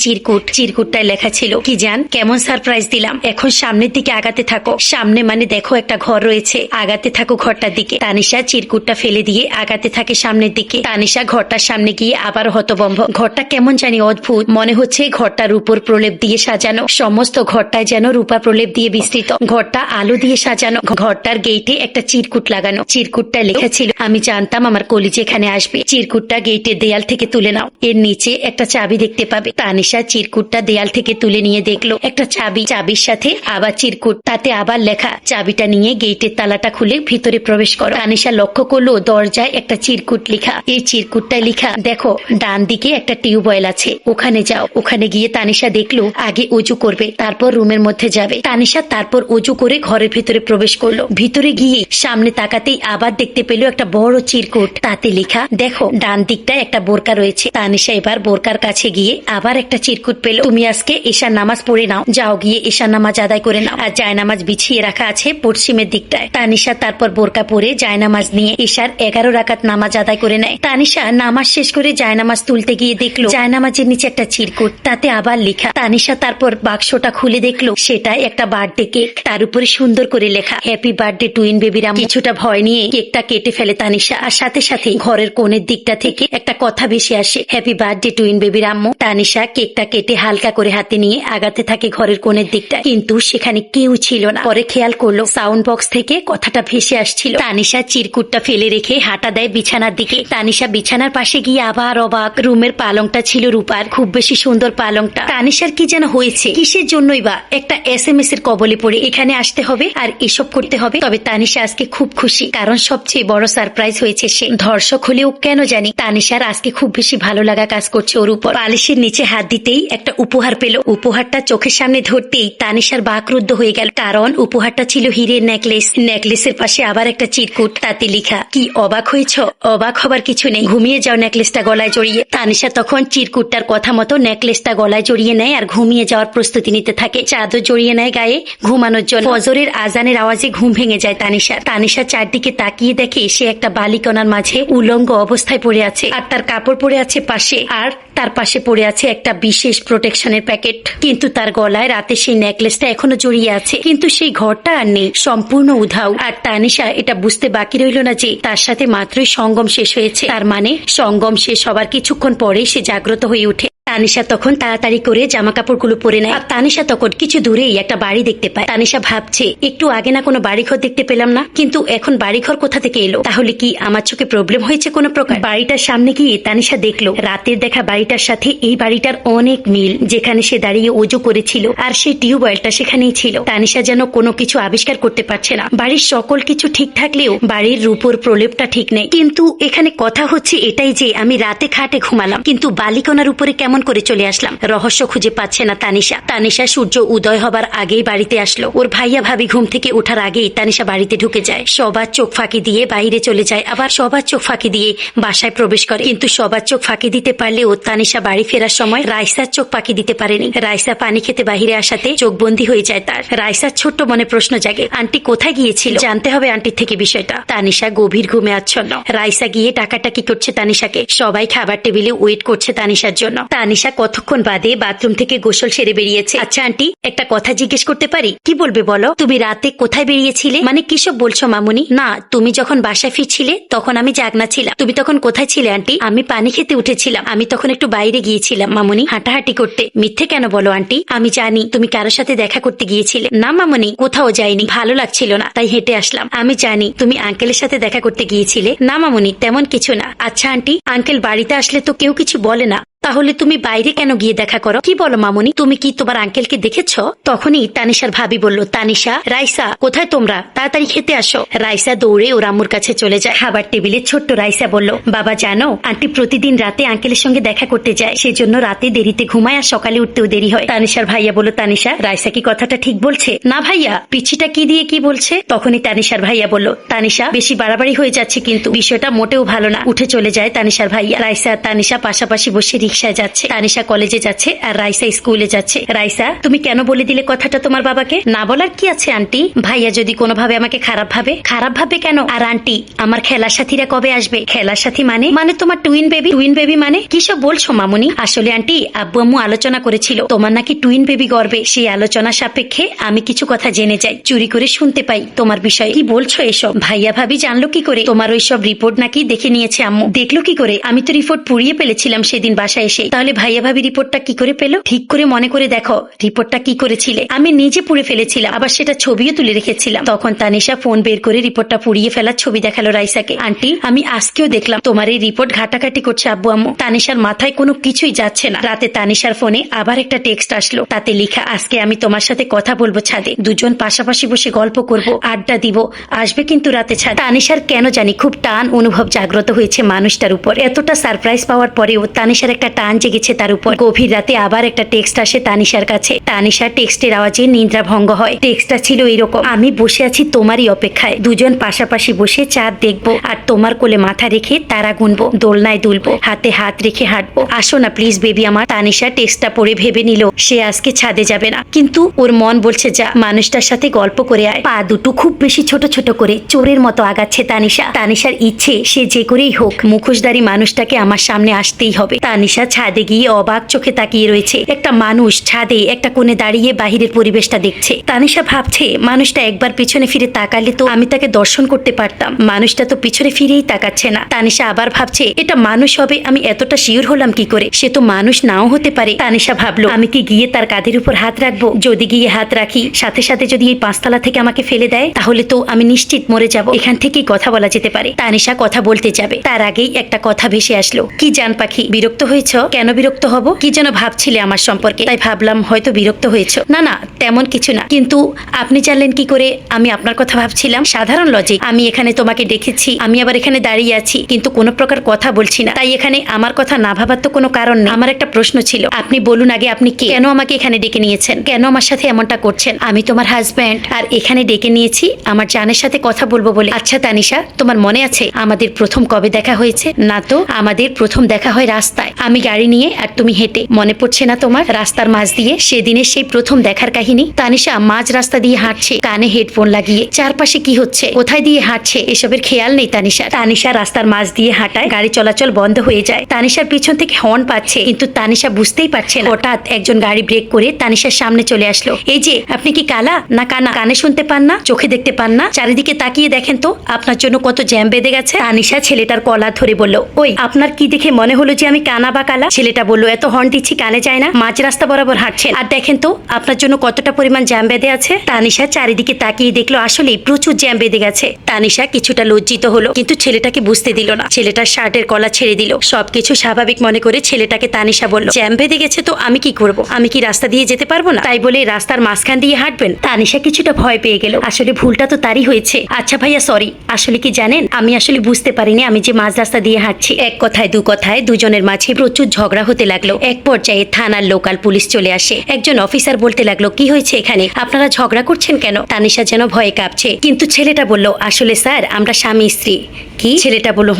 চিরকুটটায় লেখা ছিল, কি জান, কেমন সারপ্রাইজ দিলাম। এখন সামনের দিকে আগাতে থাকো। সামনে মানে দেখো একটা ঘর রয়েছে, আগাতে থাকো ঘরটার দিকে। তানিশা চিরকুটটা ফেলে দিয়ে আগাতে থাকে সামনের দিকে। তানিশা ঘরটার সামনে গিয়ে আবার হতভম্ব। ঘরটা কেমন জানি অদ্ভুত, মনে হচ্ছে ঘরটা রূপোর প্রলেপ দিয়ে সাজানো। সমস্ত ঘরটায় যেন রূপা প্রলেপ দিয়ে বিস্তৃত। ঘরটা আলো দিয়ে সাজানো। ঘরটার গেটে একটা চিরকুট লাগানো। চিরকুটটা লেখা ছিল, আমি জানতাম আমার কলিজ এখানে আসবে। চিরকুটটা গেটের দেয়াল থেকে তুলে নাও, এর নিচে একটা চাবি দেখতে পাবে। তানিশা চিরকুটটা দেয়াল থেকে তুলে নিয়ে দেখলো একটা চাবি। চাবির সাথে আবার চিরকুট, তাতে আবার লেখা, চাবিটা নিয়ে গেটের তালাটা খুলে ভিতরে প্রবেশ করো। তানিশা লক্ষ্য করলো দরজায় একটা চিরকুট লেখা। এই চিরকুটটায় লেখা, দেখো ডান দিকে একটা টিউবওয়েল আছে, ওখানে যাও। ওখানে গিয়ে তানিশা দেখলো আগে অজু করবে, তারপর রুমের মধ্যে যাবে। তানিশা তারপর অজু করে ঘরের ভিতরে প্রবেশ করলো। ভিতরে গিয়ে সামনে তাকাতেই আবার দেখতে পেল একটা বড় চিরকুট, তাতে লেখা, দেখো ডান দিকটায় একটা বোরকা রয়েছে। তানিশা এবার বোরকার কাছে গিয়ে আবার একটা চিরকুট পেল, তুমি আজকে এশার নামাজ পড়ে নাও, যাও গিয়ে এশার নামাজ আদায় করে নাও। আর জায়নামাজ বিছিয়ে রাখা আছে পশ্চিমের দিকটায়। তানিশা তারপর বোরকা পরে জায়নামাজ নিয়ে এশার 11 রাকাত নামাজ আদায় করে নেয়। তানিশা নামাজ শেষ করে জায়নামাজ তুলতে গিয়ে দেখলো জায়নামাজের নিচে একটা চিরকুট, তাতে আবার লেখা। তানিশা তারপর বাক্সটা খুলে দেখলো সেটাই একটা বার্থডে কেক, তার উপরে সুন্দর করে লেখা, হ্যাপি বার্থডে টুইন বেবির আম্মু। কিছুটা ভয় নিয়ে কেকটা কেটে ফেলে তানিশা, আর সাথে সাথে ঘরের কোণের দিকটা থেকে একটা কথা ভেসে আসে, হ্যাপি বার্থডে টুইন বেবির আম্মু। তানিশা কেকটা কেটে হালকা করে হাতে নিয়ে আগাতে থাকে ঘরের কোণের দিকটা, কিন্তু সেখানে কেউ ছিল না। পরে খেয়াল করলো সাউন্ড বক্স থেকে কথাটা ভেসে আসছিল। তানিশা চিরকুটটা ফেলে রেখে হাঁটা দেয় বিছানার দিকে। তানিশা বিছানার পাশে গিয়ে আবার অবাক। রুমের পালংটা ছিল রূপার, খুব বেশি সুন্দর পালংটা। তানিশার কি যেন হয়েছে, কিসের জন্যই বা একটা SMS এর কবলে পড়ে এখানে আসতে হবে আর এসব করতে হবে। তবে তানিশা আজকে খুব খুশি, কারণ সবচেয়ে বড় সারপ্রাইজ হয়েছে সে। ধর্ষক হলেও কেন জানি তানিশার আজকে খুব বেশি ভালো লাগা কাজ করছে ওর উপর। বালিশের নিচে হাত দিতেই একটা উপহার পেল। উপহারটা চোখের সামনে ধরতেই তানিশার বাকরুদ্ধ হয়ে গেল, কারণ উপহারটা ছিল হীরের নেকলেস। নেকলেসের পাশে আবার একটা চিরকুট, তাতে লেখা, কি অবাক হয়েছ? অবাক হবার কিছু নেই, ঘুমিয়ে যাও নেকলেসটা গলায় জড়িয়ে। তানিশা তখন চিরকুটটার কথা মতো নেকলেসটা গলায় জড়িয়ে নেয় আর ঘুমিয়ে যাওয়ার প্রস্তুতি নিতে থাকে। চাদর জড়িয়ে নেয় গায়ে ঘুমানোর জন্য। ফজরের আজানের আওয়াজে ঘুম ভেঙে যায় তানিশার। তানিশা চারদিকে তাকিয়ে দেখে সে একটা বালিকণার মাঝে উলঙ্গ অবস্থায় পড়ে আছে, আর তার কাপড় পড়ে আছে পাশে, আর তার পাশে পড়ে আছে একটা বিশেষ প্রোটেকশনের প্যাকেট। কিন্তু তার গলায় রাতে সেই নেকলেসটা এখনো জড়িয়ে আছে, কিন্তু সেই ঘরটা আর নেই, সম্পূর্ণ উধাও। আর তানিশা এটা বুঝতে বাকি রইল না যে তার সাথে মাত্রই সঙ্গম শেষ হয়েছে। তার মানে সঙ্গম শেষ হবার কিছুক্ষণ পরেই সে জাগ্রত হয়ে ওঠে। তানিশা তখন তাড়াতাড়ি করে জামা কাপড়গুলো পরে নেয়। আর তানিশা তখন কিছু দূরেই একটা বাড়ি দেখতে পায়। তানিশা ভাবছে, একটু আগে না কোনো বাড়িঘর দেখতে পেলাম না, কিন্তু এখন বাড়িঘর কোথা থেকে এলো? তাহলে কি আমার চোখে প্রবলেম হয়েছে কোনো প্রকার? বাড়িটার সামনে গিয়ে তানিশা দেখলো রাতের দেখা বাড়িটার সাথে এই বাড়িটার অনেক মিল। যেখানে সে দাঁড়িয়ে ওযু করেছিল আর সেই টিউবওয়েলটা সেখানেই ছিল। তানিশা যেন কোনো কিছু আবিষ্কার করতে পারছে না। বাড়ির সকল কিছু ঠিক থাকলেও বাড়ির রূপোর প্রলেপটা ঠিক নেই। কিন্তু এখানে কথা হচ্ছে এটাই যে আমি রাতে খাটে ঘুমালাম, কিন্তু বালিকণার উপরে কেমন করে চলে আসলাম? রহস্য খুঁজে পাচ্ছে না তানিশা। তানিশা সূর্য উদয় হবার আগেই বাড়িতে আসলো। ওর ভাইয়া ভাবি ঘুম থেকে ওঠার আগেই তানিশা বাড়িতে ঢুকে যায়। সবার চোখ ফাঁকি দিয়ে বাইরে চলে যায়, আবার সবার চোখ ফাঁকি দিয়ে বাসায় প্রবেশ করে। কিন্তু সবার চোখ ফাঁকি দিতে পারলেও তানিশা বাড়ি ফেরার সময় রাইসার চোখ ফাঁকি দিতে পারেনি। রাইসা পানি খেতে বাহিরে আসাতে চোখ বন্দি হয়ে যায় তার। রাইসার ছোট্ট মনে প্রশ্ন জাগে, আন্টি কোথায় গিয়েছিল? জানতে হবে আন্টির থেকে বিষয়টা। তানিশা গভীর ঘুমে আচ্ছন্ন। রাইসা গিয়ে টাকাটাকি করছে তানিশাকে। সবাই খাবার টেবিলে ওয়েট করছে তানিশার জন্য। তানিশা কতক্ষণ বাদে বাথরুম থেকে গোসল সেরে বেরিয়েছে। আচ্ছা আন্টি, একটা কথা জিজ্ঞেস করতে পারি? কি বলবে বলো। তুমি রাতে কোথায় বেরিয়েছিলে? মানে কিসব বলছো মামুনি? না, তুমি যখন বাসায় ফিরছিলে তখন আমি জাগনা ছিলাম। তুমি তখন কোথায় ছিলে আন্টি? আমি পানি খেতে উঠেছিলাম। আমি তখন একটু বাইরে গিয়েছিলাম মামুনি, হাঁটাহাঁটি করতে। মিথ্যে কেন বলো আন্টি? আমি জানি তুমি কারোর সাথে দেখা করতে গিয়েছিলে। না মামুনি, কোথাও যাইনি, ভালো লাগছিল না তাই হেঁটে আসলাম। আমি জানি তুমি আঙ্কেলের সাথে দেখা করতে গিয়েছিলে। না মামুনি, তেমন কিছু না। আচ্ছা আন্টি, আঙ্কেল বাড়িতে আসলে তো কেউ কিছু বলে না, তাহলে তুমি বাইরে কেন গিয়ে দেখা করো? কি বলো মামুনি, তুমি কি তোমার আঙ্কেলকে দেখেছ? তখনই তানিশার ভাবি বলল, তানিশা, রাইসা কোথায় তোমরা? তাড়াতাড়ি খেতে আসো। রাইসা দৌড়ে ওর আম্মুর কাছে চলে যায়। খাবার টেবিলে ছোট্ট রাইসা বলল, বাবা জানো, আন্টি প্রতিদিন রাতে আঙ্কেলের সঙ্গে দেখা করতে যায়, সেজন্য রাতে দেরিতে ঘুমায় আর সকালে উঠতেও দেরি হয়। তানিশার ভাইয়া বলল, তানিশা, রাইসা কি কথাটা ঠিক বলছে? না ভাইয়া, পিছিটা কি দিয়ে কি বলছে? তখনই তানিশার ভাইয়া বলল, তানিশা বেশি বাড়াবাড়ি হয়ে যাচ্ছে, কিন্তু বিষয়টা মোটেও ভালো না। উঠে চলে যায় তানিশার ভাইয়া। রাইসা আর তানিশা পাশাপাশি বসে রিকশায় যাচ্ছে। তানিশা কলেজে যাচ্ছে আর রাইসা স্কুলে যাচ্ছে। রাইসা, তুমি কেন বলে দিলে কথাটা তোমার বাবাকে? না বলার কি আছে আন্টি? ভাইয়া যদি কোনোভাবে আমাকে খারাপ ভাবে? খারাপ ভাবে কেন? আর আন্টি, আমার খেলার সাথীরা কবে আসবে? খেলার সাথী মানে? মানে তোমার টুইন বেবি। টুইন বেবি মানে কিসব বলছো মামুনি? আসলে আন্টি, আব্বু আম্মু আলোচনা করেছিল তোমার নাকি টুইন বেবি গর্বে। সেই আলোচনা সাপেক্ষে আমি কিছু কথা জেনে যাই, চুরি করে শুনতে পাই তোমার বিষয়ে। কি বলছো এসব? ভাইয়া ভাবি জানলো কি করে? তোমার ওই সব রিপোর্ট নাকি দেখে নিয়েছে আম্মু। দেখলো কি করে? আমি তো রিপোর্ট পুড়িয়ে ফেলেছিলাম সেদিন বাসায় এসে। তাহলে ভাইয়া ভাবি রিপোর্টটা কি করে পেলো? ঠিক করে মনে করে দেখো রিপোর্টটা কি করেছিলে। আমি নিজে পুড়ে ফেলেছিলাম, আবার সেটা ছবিও তুলে রেখেছিলাম। তখন তানিশা ফোন বের করে রিপোর্টটা পুড়িয়ে ফেলার ছবি দেখালো রাইসাকে। আন্টি, আমি আজকেও দেখলাম তোমার এই রিপোর্ট ঘাটাঘাটি করছে আব্বু আম্মু। তানিশার মাথায় কোনো কিছুই যাচ্ছে না। রাতে তানিশার ফোনে আবার একটা টেক্সট আসলো, তাতে লেখা, আজকে আমি তোমার সাথে কথা বলবো ছাদে, দুজন পাশাপাশি বসে গল্প করব, আড্ডা দিব, আসবে কিন্তু রাতে ছাদ। তানিশার কেন জানি খুব টান অনুভব জাগ্রত হয়েছে মানুষটার উপর। এতটা সারপ্রাইজ পাওয়ার পরেও তানিশার একটা টান জেগেছে তার উপর। গভীর রাতে আবার একটা টেক্সট আসে তানিশার কাছে। তানিশার টেক্সটের আওয়াজে নিদ্রা ভঙ্গ হয়। টেক্সটটা ছিল এরকম, আমি বসে আছি তোমারই অপেক্ষায়, দুজন পাশাপাশি বসে চাঁদ দেখবো আর তোমার কোলে মাথা রেখে তারা গুনবো, দোলনায় দুলবো, হাতে হাত রেখে হাঁটবো, আসো না প্লিজ বেবি আমার। তানিশা টেক্সটটা পড়ে ভেবে নিল সে আজকে ছাদে যাবে না, কিন্তু ওর মন বলছে যা, মানুষটার সাথে গল্প করে আয়। পা দুটো খুব বেশি ছোট ছোট করে চোরের মতো আগাচ্ছে তানিশা। তানিশার ইচ্ছে সে যে করেই হোক মুখোশধারী মানুষটাকে আমার সামনে আসতেই হবে। তানিশা তানিশা ছাদে গিয়ে অবাক চোখে তাকিয়ে রয়েছে। একটা মানুষ ছাদে একটা কোণে দাঁড়িয়ে বাহিরের পরিবেশটা দেখছে। তানিশা ভাবছে মানুষটা একবার পিছনে ফিরে তাকালে তো আমি তাকে দর্শন করতে পারতাম, মানুষটা তো পিছনে ফিরেই তাকাচ্ছে না। তানিশা আবার ভাবছে এটা মানুষ হবে, আমি এতটা শিওর হলাম কি করে, সে তো মানুষ নাও হতে পারে। তানিশা ভাবলো আমি কি গিয়ে তার কাঁধের উপর হাত রাখবো? যদি গিয়ে হাত রাখি সাথে সাথে যদি এই 5 তলা থেকে আমাকে ফেলে দেয় তাহলে তো আমি নিশ্চিত মরে যাব। এখান থেকেই কথা বলা যেতে পারে। তানিশা কথা বলতে যাবে, তার আগেই একটা কথা ভেসে আসলো। কি জান পাখি, বিরক্ত হয়েছ? কেন বিরক্ত হব? কি যেন ভাবছিলে আমার সম্পর্কে, তাই ভাবলাম হয়তো বিরক্ত হয়েছ। না না, তেমন কিছু না, কিন্তু আপনি জানলেন কি করে আমি আপনার কথা ভাবছিলাম? সাধারণ লজিক, আমি এখানে তোমাকে দেখেছি, আমি আবার এখানে দাঁড়িয়ে আছি কিন্তু কোনো প্রকার কথা বলছি না, তাই এখানে আমার কথা না ভাবার তো কোনো কারণ নেই। আমার একটা প্রশ্ন ছিল, আপনি বলুন আগে আপনি কে? কেন আমাকে এখানে ডেকে নিয়েছেন? কেন আমার সাথে এমনটা করছেন? আমি তোমার হাজব্যান্ড, আর এখানে ডেকে নিয়েছি আমার জানের সাথে কথা বলবো বলে। আচ্ছা তানিশা, তোমার মনে আছে আমাদের প্রথম কবে দেখা হয়েছে? না তো, আমাদের প্রথম দেখা হয় রাস্তায়, আমি গাড়ি নিয়ে আর তুমি হেঁটে। মনে পড়ছে না তোমার? রাস্তার মাঝ দিয়ে সেদিনের সেই প্রথম দেখার কাহিনী। তানিশা মাঝ রাস্তা দিয়ে হাঁটছে, কানে হেডফোন লাগিয়ে। চারপাশে কি হচ্ছে, কোথায় দিয়ে হাঁটছে এসবের খেয়াল নেই তানিশা। তানিশা রাস্তার মাঝ দিয়ে হাঁটায় গাড়ি চলাচল বন্ধ হয়ে যায়। তানিশার পিছন থেকে হর্ন পাচ্ছে কিন্তু তানিশা বুঝতেই পারছে না। হঠাৎ একজন গাড়ি ব্রেক করে তানিশার সামনে চলে আসলো। এই যে, আপনি কি কালা না কানা? কানে শুনতে পান না, চোখে দেখতে পান না? চারিদিকে তাকিয়ে দেখেন তো আপনার জন্য কত জ্যাম বেঁধে গেছে। তানিশা ছেলেটার কলা ধরে বলল, ওই আপনার কি দেখে মনে হলো যে আমি কানা বা কালা? ছেলেটা বলল, এত হর্ন দিচ্ছি কানে যায় না? মাঝ রাস্তা বরাবর হাঁটছেন আর দেখেন তো আপনার জন্য কতটা পরিমাণ জ্যাম বেঁধে আছে। তানিশা চারিদিকে তাকিয়ে দেখলো আসলেই প্রচুর জ্যাম বেঁধে গেছে। তানিশা কিছুটা লজ্জিত হলো কিন্তু ছেলেটাকে বুঝতে দিল না। ছেলেটার শার্টের কলা ছেড়ে দিল। সবকিছু স্বাভাবিক মনে করে ছেলেটাকে তানিশা বলল, জ্যাম বেঁধে গেছে তো আমি কি করব? আমি কি রাস্তা দিয়ে যেতে পারবো না? তাই বলে রাস্তার মাঝখান দিয়ে হাঁটবেন? তানিশা কিছুটা ভয় পেয়ে গেল। আসলে ভুলটা তো তারই হয়েছে। আচ্ছা ভাইয়া সরি, আসলে কি জানেন আমি আসলে বুঝতে পারিনি আমি যে মাঝ রাস্তা দিয়ে হাঁটছি। এক কথায় দু কথায় দুজনের মাঝে প্রচুর ঝগড়া হতে লাগলো। এক পর্যায়ে থানার লোকাল পুলিশ চলে আসে। একজন অফিসার বলতে লাগলো, কি হয়েছে এখানে, আপনারা ঝগড়া করছেন কেন? তানিশা যেন ভয়ে কাঁপছে কিন্তু ছেলেটা বলল, আসলে স্যার আমরা স্বামী স্ত্রী। কি? ছেলেটা বলল,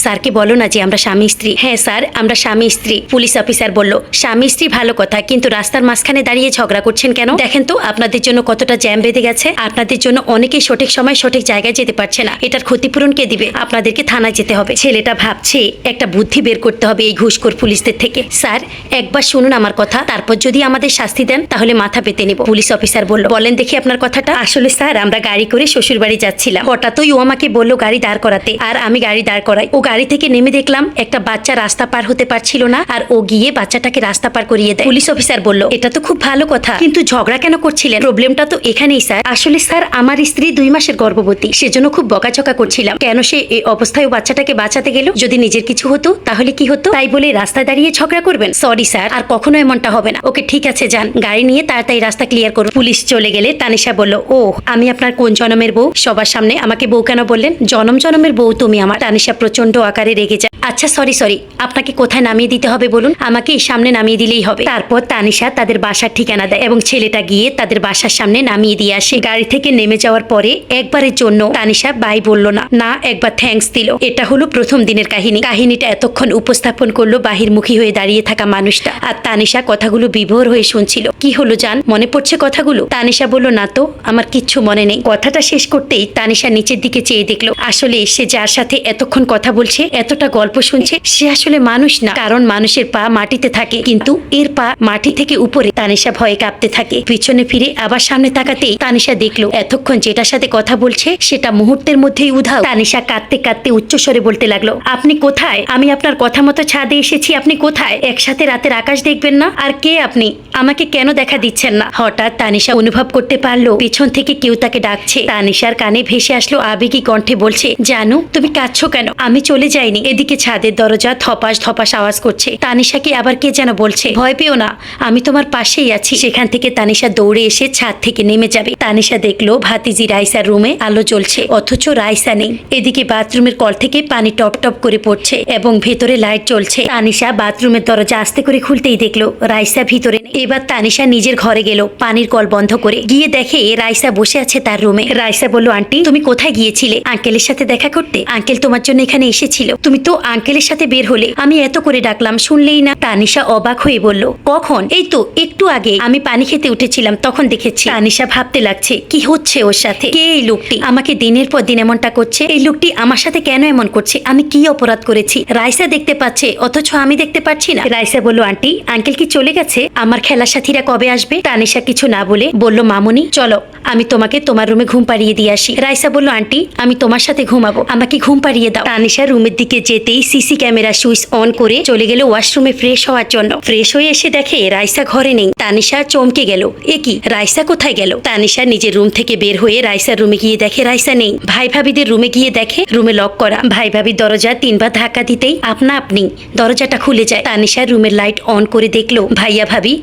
স্যারকে বলো না যে আমরা স্বামী স্ত্রী। হ্যাঁ স্যার আমরা স্বামী স্ত্রী। পুলিশ অফিসার বলল, স্বামী স্ত্রী ভালো কথা, কিন্তু রাস্তার মাঝখানে দাঁড়িয়ে ঝগড়া করছেন কেন? দেখেন তো আপনাদের জন্য কতটা জ্যাম বেঁধে গেছে। আপনাদের জন্য অনেকেই সঠিক সময় সঠিক জায়গায় যেতে পারছে না। এটার ক্ষতিপূরণ কে দিবে? আপনাদেরকে থানায় যেতে হবে। ছেলেটা ভাবছে একটা বুদ্ধি বের করতে হবে এই ঘুষখোর পুলিশদের থেকে। স্যার একবার শুনুন আমার কথা, তারপর যদি আমাদের শাস্তি দেন তাহলে মাথা পেতে নেব। পুলিশ অফিসার বলল, বলেন দেখি আপনার কথাটা। আসলে স্যার আমরা গাড়ি করে শ্বশুর বাড়ি যাচ্ছিলাম, হঠাৎই ও আমাকে বললো গাড়ি দাঁড় করাতে, আর আমি গাড়ি দাঁড় করাই। ও গাড়ি থেকে নেমে দেখলাম একটা বাচ্চা রাস্তা পার হতে পারছিল না, আর ও গিয়ে বাচ্চাটাকে রাস্তা পার করিয়ে দেয়। পুলিশ অফিসার বলল, এটা তো খুব ভালো কথা, কিন্তু ঝগড়া কেন করছিলেন? প্রবলেমটা তো এখানেই স্যার। আসলে স্যার আমার স্ত্রী 2 মাসের গর্ভবতী, সেজন্য খুব বকাঝকা করছিলাম কেন সে এই অবস্থায় ও বাচ্চাটাকে বাঁচাতে গেল। যদি নিজের কিছু হতো তাহলে কি হতো? তাই বলে রাস্তায় দাঁড়িয়ে ঝগড়া করবেন? সরি স্যার, আর কখনো এমনটা হবে না। ওকে ঠিক আছে যান, গাড়ি নিয়ে তাড়াতাড়ি রাস্তা ক্লিয়ার করুন। পুলিশ চলে গেলে তানিশা বলল, ও আমি আপনার কোন জনমের বউ? সবার সামনে আমাকে বউ কেন বললেন? জনম জনমের বউ তুমি আমার। তানিশা প্রচন্ড আকারে রেগে যায়। আচ্ছা সরি, আপনাকে কোথায় নামিয়ে দিতে হবে বলুন? আমাকে সামনে নামিয়ে দিলেই হবে। তারপর তানিশা তাদের বাসার ঠিকানা দেয় এবং ছেলেটা গিয়ে তাদের বাসার সামনে নামিয়ে দিয়ে আসে। গাড়ি থেকে নেমে যাওয়ার পরে একবারের জন্য তানিশা বাই বলল না, একবার থ্যাঙ্কস দিল। এটা হলো প্রথম দিনের কাহিনী। কাহিনীটা এতক্ষণ উপস্থাপন করলো বাহিরমুখী হয়ে দাঁড়িয়ে থাকা মানুষটা, আর তানিশা কথাগুলো বিভোর হয়ে শুনছিল। কি হলো জান, মনে পড়ছে কথাগুলো? তানিশা বলল, না তো, আমার কিচ্ছু মনে নেই। কথাটা শেষ করতেই তানিশা নিচের দিকে চেয়ে দেখলো আসলে সে যার সাথে এতক্ষণ কথা বলছে, এতটা গল্প শুনছে, সে আসলে মানুষ না। কারণ মানুষের পা মাটিতে থাকে কিন্তু এর পা মাটি থেকে উপরে। তানিশা ভয়ে কাঁপতে থাকে। পিছনে ফিরে আবার সামনে তাকাতেই তানিশা দেখলো এতক্ষণ যেটার সাথে কথা বলছে সেটা মুহূর্তের মধ্যেই উধাও। তানিশা কাঁদতে কাঁদতে উচ্চস্বরে বলতে লাগলো, আপনি কোথায়? আমি আপনার কথা মতো ছাদে এসেছি, আপনি কোথায়? একসাথে রাতের আকাশ দেখবেন না? আর কে আপনি? আমাকে কেন দেখা দিচ্ছেন না? হঠাৎ তানিশা অনুভব করতে পারলো পিছন থেকে কেউ তাকে ডাকছে। তানিশার কানে ভেসে আসলো আবেগী কণ্ঠে বলছে, জানু তুমি কাঁদছো কেন? আমি চলে যাইনি। এদিকে ছাদের দরজা ধপাস ধপাস আওয়াজ করছে। তানিশাকে আবার কে যেন বলছে, ভয় পেও না, আমি তোমার পাশেই আছি। সেখান থেকে তানিশা দৌড়ে এসে ছাদ থেকে নেমে যাবে। তানিশা দেখলো ভাতিজি রাইসার রুমে আলো জ্বলছে, অথচ রাইসা নেই। এদিকে বাথরুমের কল থেকে পানি টপ টপ করে পড়ছে এবং ভেতরে লাইট জ্বলছে। তানিশা বাথরুমের দরজা আস্তে করে খুলতেই দেখলো রাইসা ভিতরে নেই। এবার তানিশা নিজের ঘরে গেল পানির কল বন্ধ করে। গিয়ে দেখে রাইসা বসে আছে তার রুমে। রাইসা বলল, আন্টি তুমি কোথায় গিয়েছিলে? আঙ্কেলের সাথে দেখা করতে? আঙ্কেল তোমার জন্য এখানে এসেছিল, তুমি তো আঙ্কেলের সাথে বের হলে। আমি এত করে ডাকলাম শুনলেই না। তানিশা অবাক হয়ে বলল, কখন? এই তো একটু আগে আমি পানি খেতে উঠেছিলাম তখন দেখেছি। তানিশা ভাবতে লাগছে কি হচ্ছে ওর সাথে। কে এই লোকটি? আমাকে দিনের পর দিন এমনটা করছে। এই লোকটি আমার সাথে কেন এমন করছে? আমি কি অপরাধ করেছি? রাইসা দেখতে পাচ্ছে অথচ আমি আমি দেখতে পাচ্ছি না। রাইসা বলল, আন্টি আঙ্কেল কি চলে গেছে? আমার খেলার সাথীরা কবে আসবে? তানিশা কিছু না বলে বলল, মামুনি চলো আমি তোমাকে তোমার রুমে ঘুম পাড়িয়ে দিয়ে আসি। রাইসা বলল, আন্টি আমি তোমার সাথে ঘুমাবো, আমাকে ঘুম পাড়িয়ে দাও। তানিশা রুমের দিকে যেতেই সিসি ক্যামেরা সুইচ অন করে চলে গেল ওয়াশরুমে ফ্রেশ হওয়ার জন্য। ফ্রেশ হয়ে এসে দেখে রাইসা ঘরে নেই। তানিশা চমকে গেল, এ কি রাইসা কোথায় গেল? তানিশা নিজের রুম থেকে বের হয়ে রাইসার রুমে গিয়ে দেখে রাইসা নেই। ভাই ভাবিদের রুমে গিয়ে দেখে রুমে লক করা। ভাই ভাবির দরজা 3বার ধাক্কা দিতেই আপনা আপনি দরজাটা খুলে যায়। তানিশা রুমের লাইট অন করে দেখলো ভাইয়া ভাবি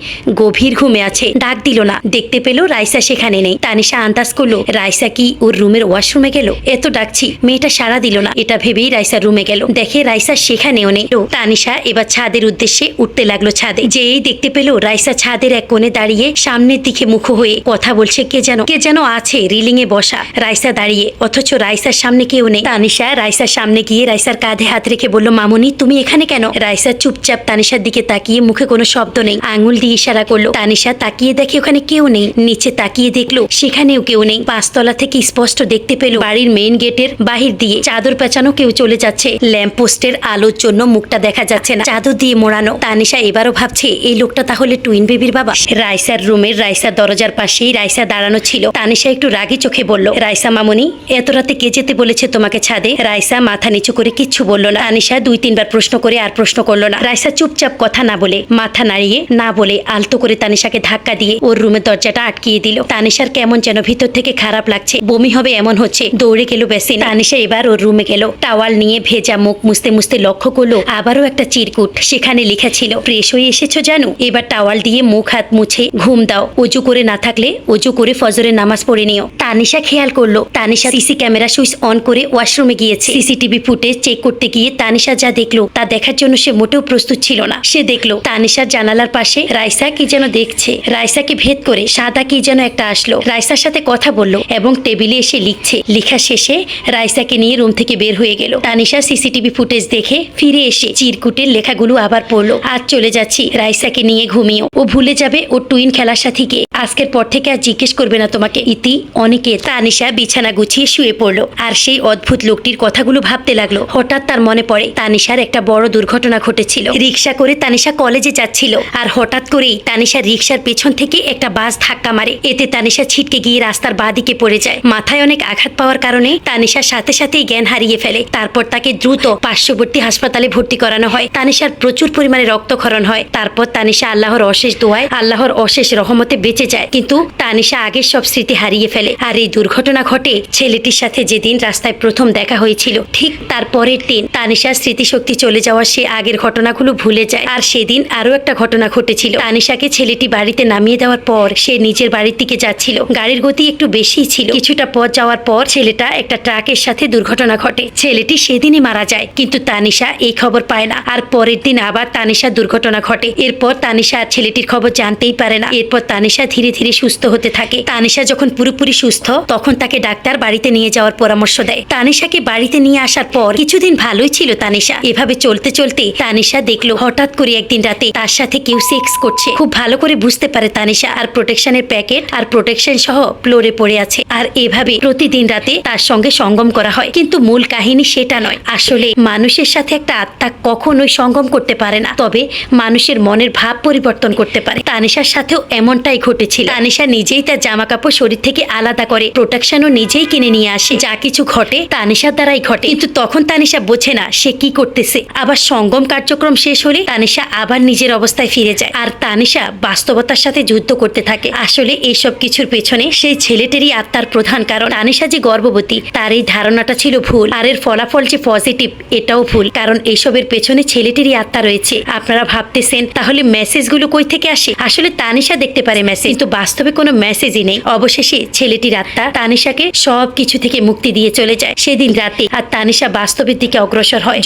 গভীর ঘুমে আছে। ডাক দিল না, দেখতে পেল রাইসা সেখানে নেই। তানিশা আন্দাজ করলো রাইসা কি ওর রুমের ওয়াশরুমে গেল। এত ডাকছি মেয়েটা সাড়া দিল না। এটা ভেবেই রাইসা রুমে গেল, দেখে রাইসা সেখানেও নেই। তানিশা এবার ছাদের উদ্দেশ্যে উঠতে লাগলো। ছাদে যেই দেখতে পেল রাইসা ছাদের এক কোণে দাঁড়িয়ে সামনের দিকে মুখ হয়ে কথা বলছে কে যেন আছে রিলিং এ বসা। রাইসা দাঁড়িয়ে, অথচ রাইসার সামনে কেউ নেই। তানিশা রাইসার সামনে গিয়ে রাইসার কাঁধে হাত রেখে বলল, মামুনি তুমি এখানে কেন? রাইসা চুপচাপ তানিশার দিকে তাকিয়ে, মুখে কোনো শব্দ নেই, আঙুল দিয়ে ইশারা করলো। তানিশা তাকিয়ে দেখে ওখানে কেউ নেই। নিচে তাকিয়ে দেখলো সেখানেও কেউ নেই। 5তলা থেকে স্পষ্ট দেখতে পেল বাড়ির মেইন গেটের বাহির দিয়ে চাদর পেঁচানো কেউ চলে যাচ্ছে। ল্যাম্প পোস্টের আলোর জন্য মুখটা দেখা যাচ্ছে না, চাদর দিয়ে মোড়ানো। তানিশা এবারও ভাবছে এই লোকটা তাহলে টুইন বেবির বাবা। রাইসার রুমের রাইসার দরজার পাশেই রাইসা দাঁড়ানো ছিল। তানিশা একটু রাগী চোখে বলল, রাইসা মামুনি এত রাতে কে যেতে বলেছে তোমাকে ছাদে? রাইসা মাথা নিচু করে কিচ্ছু বলল না। তানিশা 2-3বার প্রশ্ন করে আর প্রশ্ন করলো না। রাইসা চুপচাপ কথা না বলে, মাথা নাড়িয়ে না বলে আলতো করে তানিশাকে ধাক্কা দিয়ে ওর রুমের দরজাটা আটকিয়ে দিল। তানিশার কেমন যেন ভিতর থেকে খারাপ লাগছে, বমি হবে এমন হচ্ছে। দৌড়ে গেল বেসিন। তানিশা এবার ওর রুমে গেল, টাওয়াল নিয়ে ভেজা মুখ মুছতে মুছতে লক্ষ্য করলো আবারও একটা চিরকুট। সেখানে লেখা ছিল, ফ্রেশ হয়ে এসেছো জানো, এবার টাওয়াল দিয়ে মুখ হাত মুছে ঘুম দাও। অজু করে না থাকলে অজু করে ফজরের নামাজ পড়ে নিও। তানিশা খেয়াল করলো Tanisha CC camera switch on করে ওয়াশরুমে গিয়েছে। সিসিটিভি ফুটেজ চেক করতে গিয়ে তানিশা যা দেখলো তা দেখার জন্য সে মোটেও প্রস্তুত ছিল না। সে দেখলো তানিশার জানালার পাশে রাইসা কি যেন দেখছে। রাইসাকে ভেদ করে সাদা কি যেন একটা আসলো, রাইসার সাথে কথা বললো এবং টেবিলে এসে লিখছে। লেখা শেষে রাইসাকে নিয়ে রুম থেকে বের হয়ে গেল। তানিশা সিসিটিভি ফুটেজ দেখে ফিরে এসে চিরকুটের লেখাগুলো আবার পড়লো। আজ চলে যাচ্ছি, রাইসাকে নিয়ে ঘুমিও। ও ভুলে যাবে ওর টুইন খেলার সাথীকে। আজকের পর থেকে আর জিজ্ঞেস করবে না তোমাকে। ইতি অনেকে। তানিশা বিছানা গুছিয়ে শুয়ে পড়লো আর সেই অদ্ভুত লোকটির কথাগুলো ভাবতে লাগলো। হঠাৎ তার মনে পড়ে তানিশার একটা বড় দুর্ঘটনা ঘটেছিল। রিক্সা করে তানিশা কলেজে যাচ্ছিল আর হঠাৎ করেই তানিশার রিক্সার পেছন থেকে একটা বাস ধাক্কা মারে। এতে তানিশা ছিটকে গিয়ে রাস্তার বাঁদিকে পড়ে যায়। মাথায় অনেক আঘাত পাওয়ার কারণে তানিশার সাথে সাথেই জ্ঞান হারিয়ে ফেলে। তারপর তাকে দ্রুত পার্শ্ববর্তী হাসপাতালে ভর্তি করানো হয়। তানিশার প্রচুর পরিমাণে রক্তক্ষরণ হয়। তারপর তানিশা আল্লাহর অশেষ দোয়ায়, আল্লাহর অশেষ রহমতে বেঁচে যায়। কিন্তু তানিশা আগের সব স্মৃতি হারিয়ে ফেলে। আর এই দুর্ঘটনা ঘটে ছেলেটির সাথে যেদিন রাস্তায় প্রথম দেখা হয়েছিল ঠিক তার পরের দিন। তানিশার স্মৃতিশক্তি চলে যাওয়া, সে আগের ঘটনাগুলো ভুলে যায়। আর সেদিন আরো একটা ঘটনা ঘটেছিল। তানিশাকে ছেলেটি বাড়িতে নামিয়ে দেওয়ার পর সে নিজের বাড়ির দিকে যাচ্ছিল। গাড়ির গতি একটু বেশি ছিল। কিছুটা পথ যাওয়ার পর ছেলেটা একটা ট্রাকের সাথে দুর্ঘটনা ঘটে। ছেলেটি সেদিনই মারা যায়, কিন্তু তানিশা এই খবর পায় না। আর পরের দিন আবার তানিশার দুর্ঘটনা ঘটে। এরপর তানিশা আর ছেলেটির খবর জানতেই পারে না। এরপর তানিশা ধীরে ধীরে সুস্থ হতে থাকে। তানিশা যখন পুরোপুরি সুস্থ তখন তাকে ডাক্তার বাড়িতে নিয়ে যাওয়ার পরামর্শ দেয়। তানিশাকে বাড়িতে নিয়ে আসার পর কিছুদিন ভালোই ছিল তানিশা। এভাবে চলতে চলতে তানিশা দেখলো হঠাৎ করে একদিন রাতে তার সাথে কেউ সেক্স করছে। খুব ভালো করে বুঝতে পারে তানিশা, আর প্রোটেকশনের প্যাকেট আর প্রোটেকশন সহ ফ্লোরে পড়ে আছে। আর এভাবে প্রতিদিন রাতে তার সঙ্গে সঙ্গম করা হয়। কিন্তু মূল কাহিনী সেটা নয়। আসলে মানুষের সাথে একটা আত্মা কখনোই সঙ্গম করতে পারে না, তবে মানুষের মনের ভাব পরিবর্তন করতে পারে। তানিশার সাথেও এমনটাই ঘটেছিল। তানিশা নিজেই তার জামা কাপড় শরীর থেকে আলাদা করে, প্রোটেকশনও নিজেই কিনে নিয়ে আসে। যা কিছু ঘটে তানিশার দ্বারাই ঘটে। কিন্তু তখন তানিশা বোঝে না সে কি করতেছে। আবার সঙ্গম কার্যক্রম শেষ হলে তানিশা আবার নিজের অবস্থায় ফিরে যায়। আর তানিশা বাস্তবতার সাথে যুদ্ধ করতে থাকে। আসলে এইসব কিছুর পেছনে সেই ছেলেটেরই আত্মার প্রধান কারণ। তানিশা যে গর্ভবতী তার এই ধারণাটা ছিল ভুল, আর এর ফলাফল যে পজিটিভ এটাও ভুল। কারণ এইসবের পেছনে ছেলেটেরই আত্মা রয়েছে। আপনারা ভাবতেছেন তাহলে মেসেজগুলো কই থেকে আসে? আসলে তানিশা দেখতে পারে মেসেজ, কিন্তু বাস্তবে কোনো মেসেজই নেই। অবশেষে ছেলেটির আত্মা তানিশাকে সব কিছু থেকে মুক্তি দিয়ে চলে যায় সেদিন রাতে। আর তানিশা বাস্তবের দিকে অগ্রসর হয়।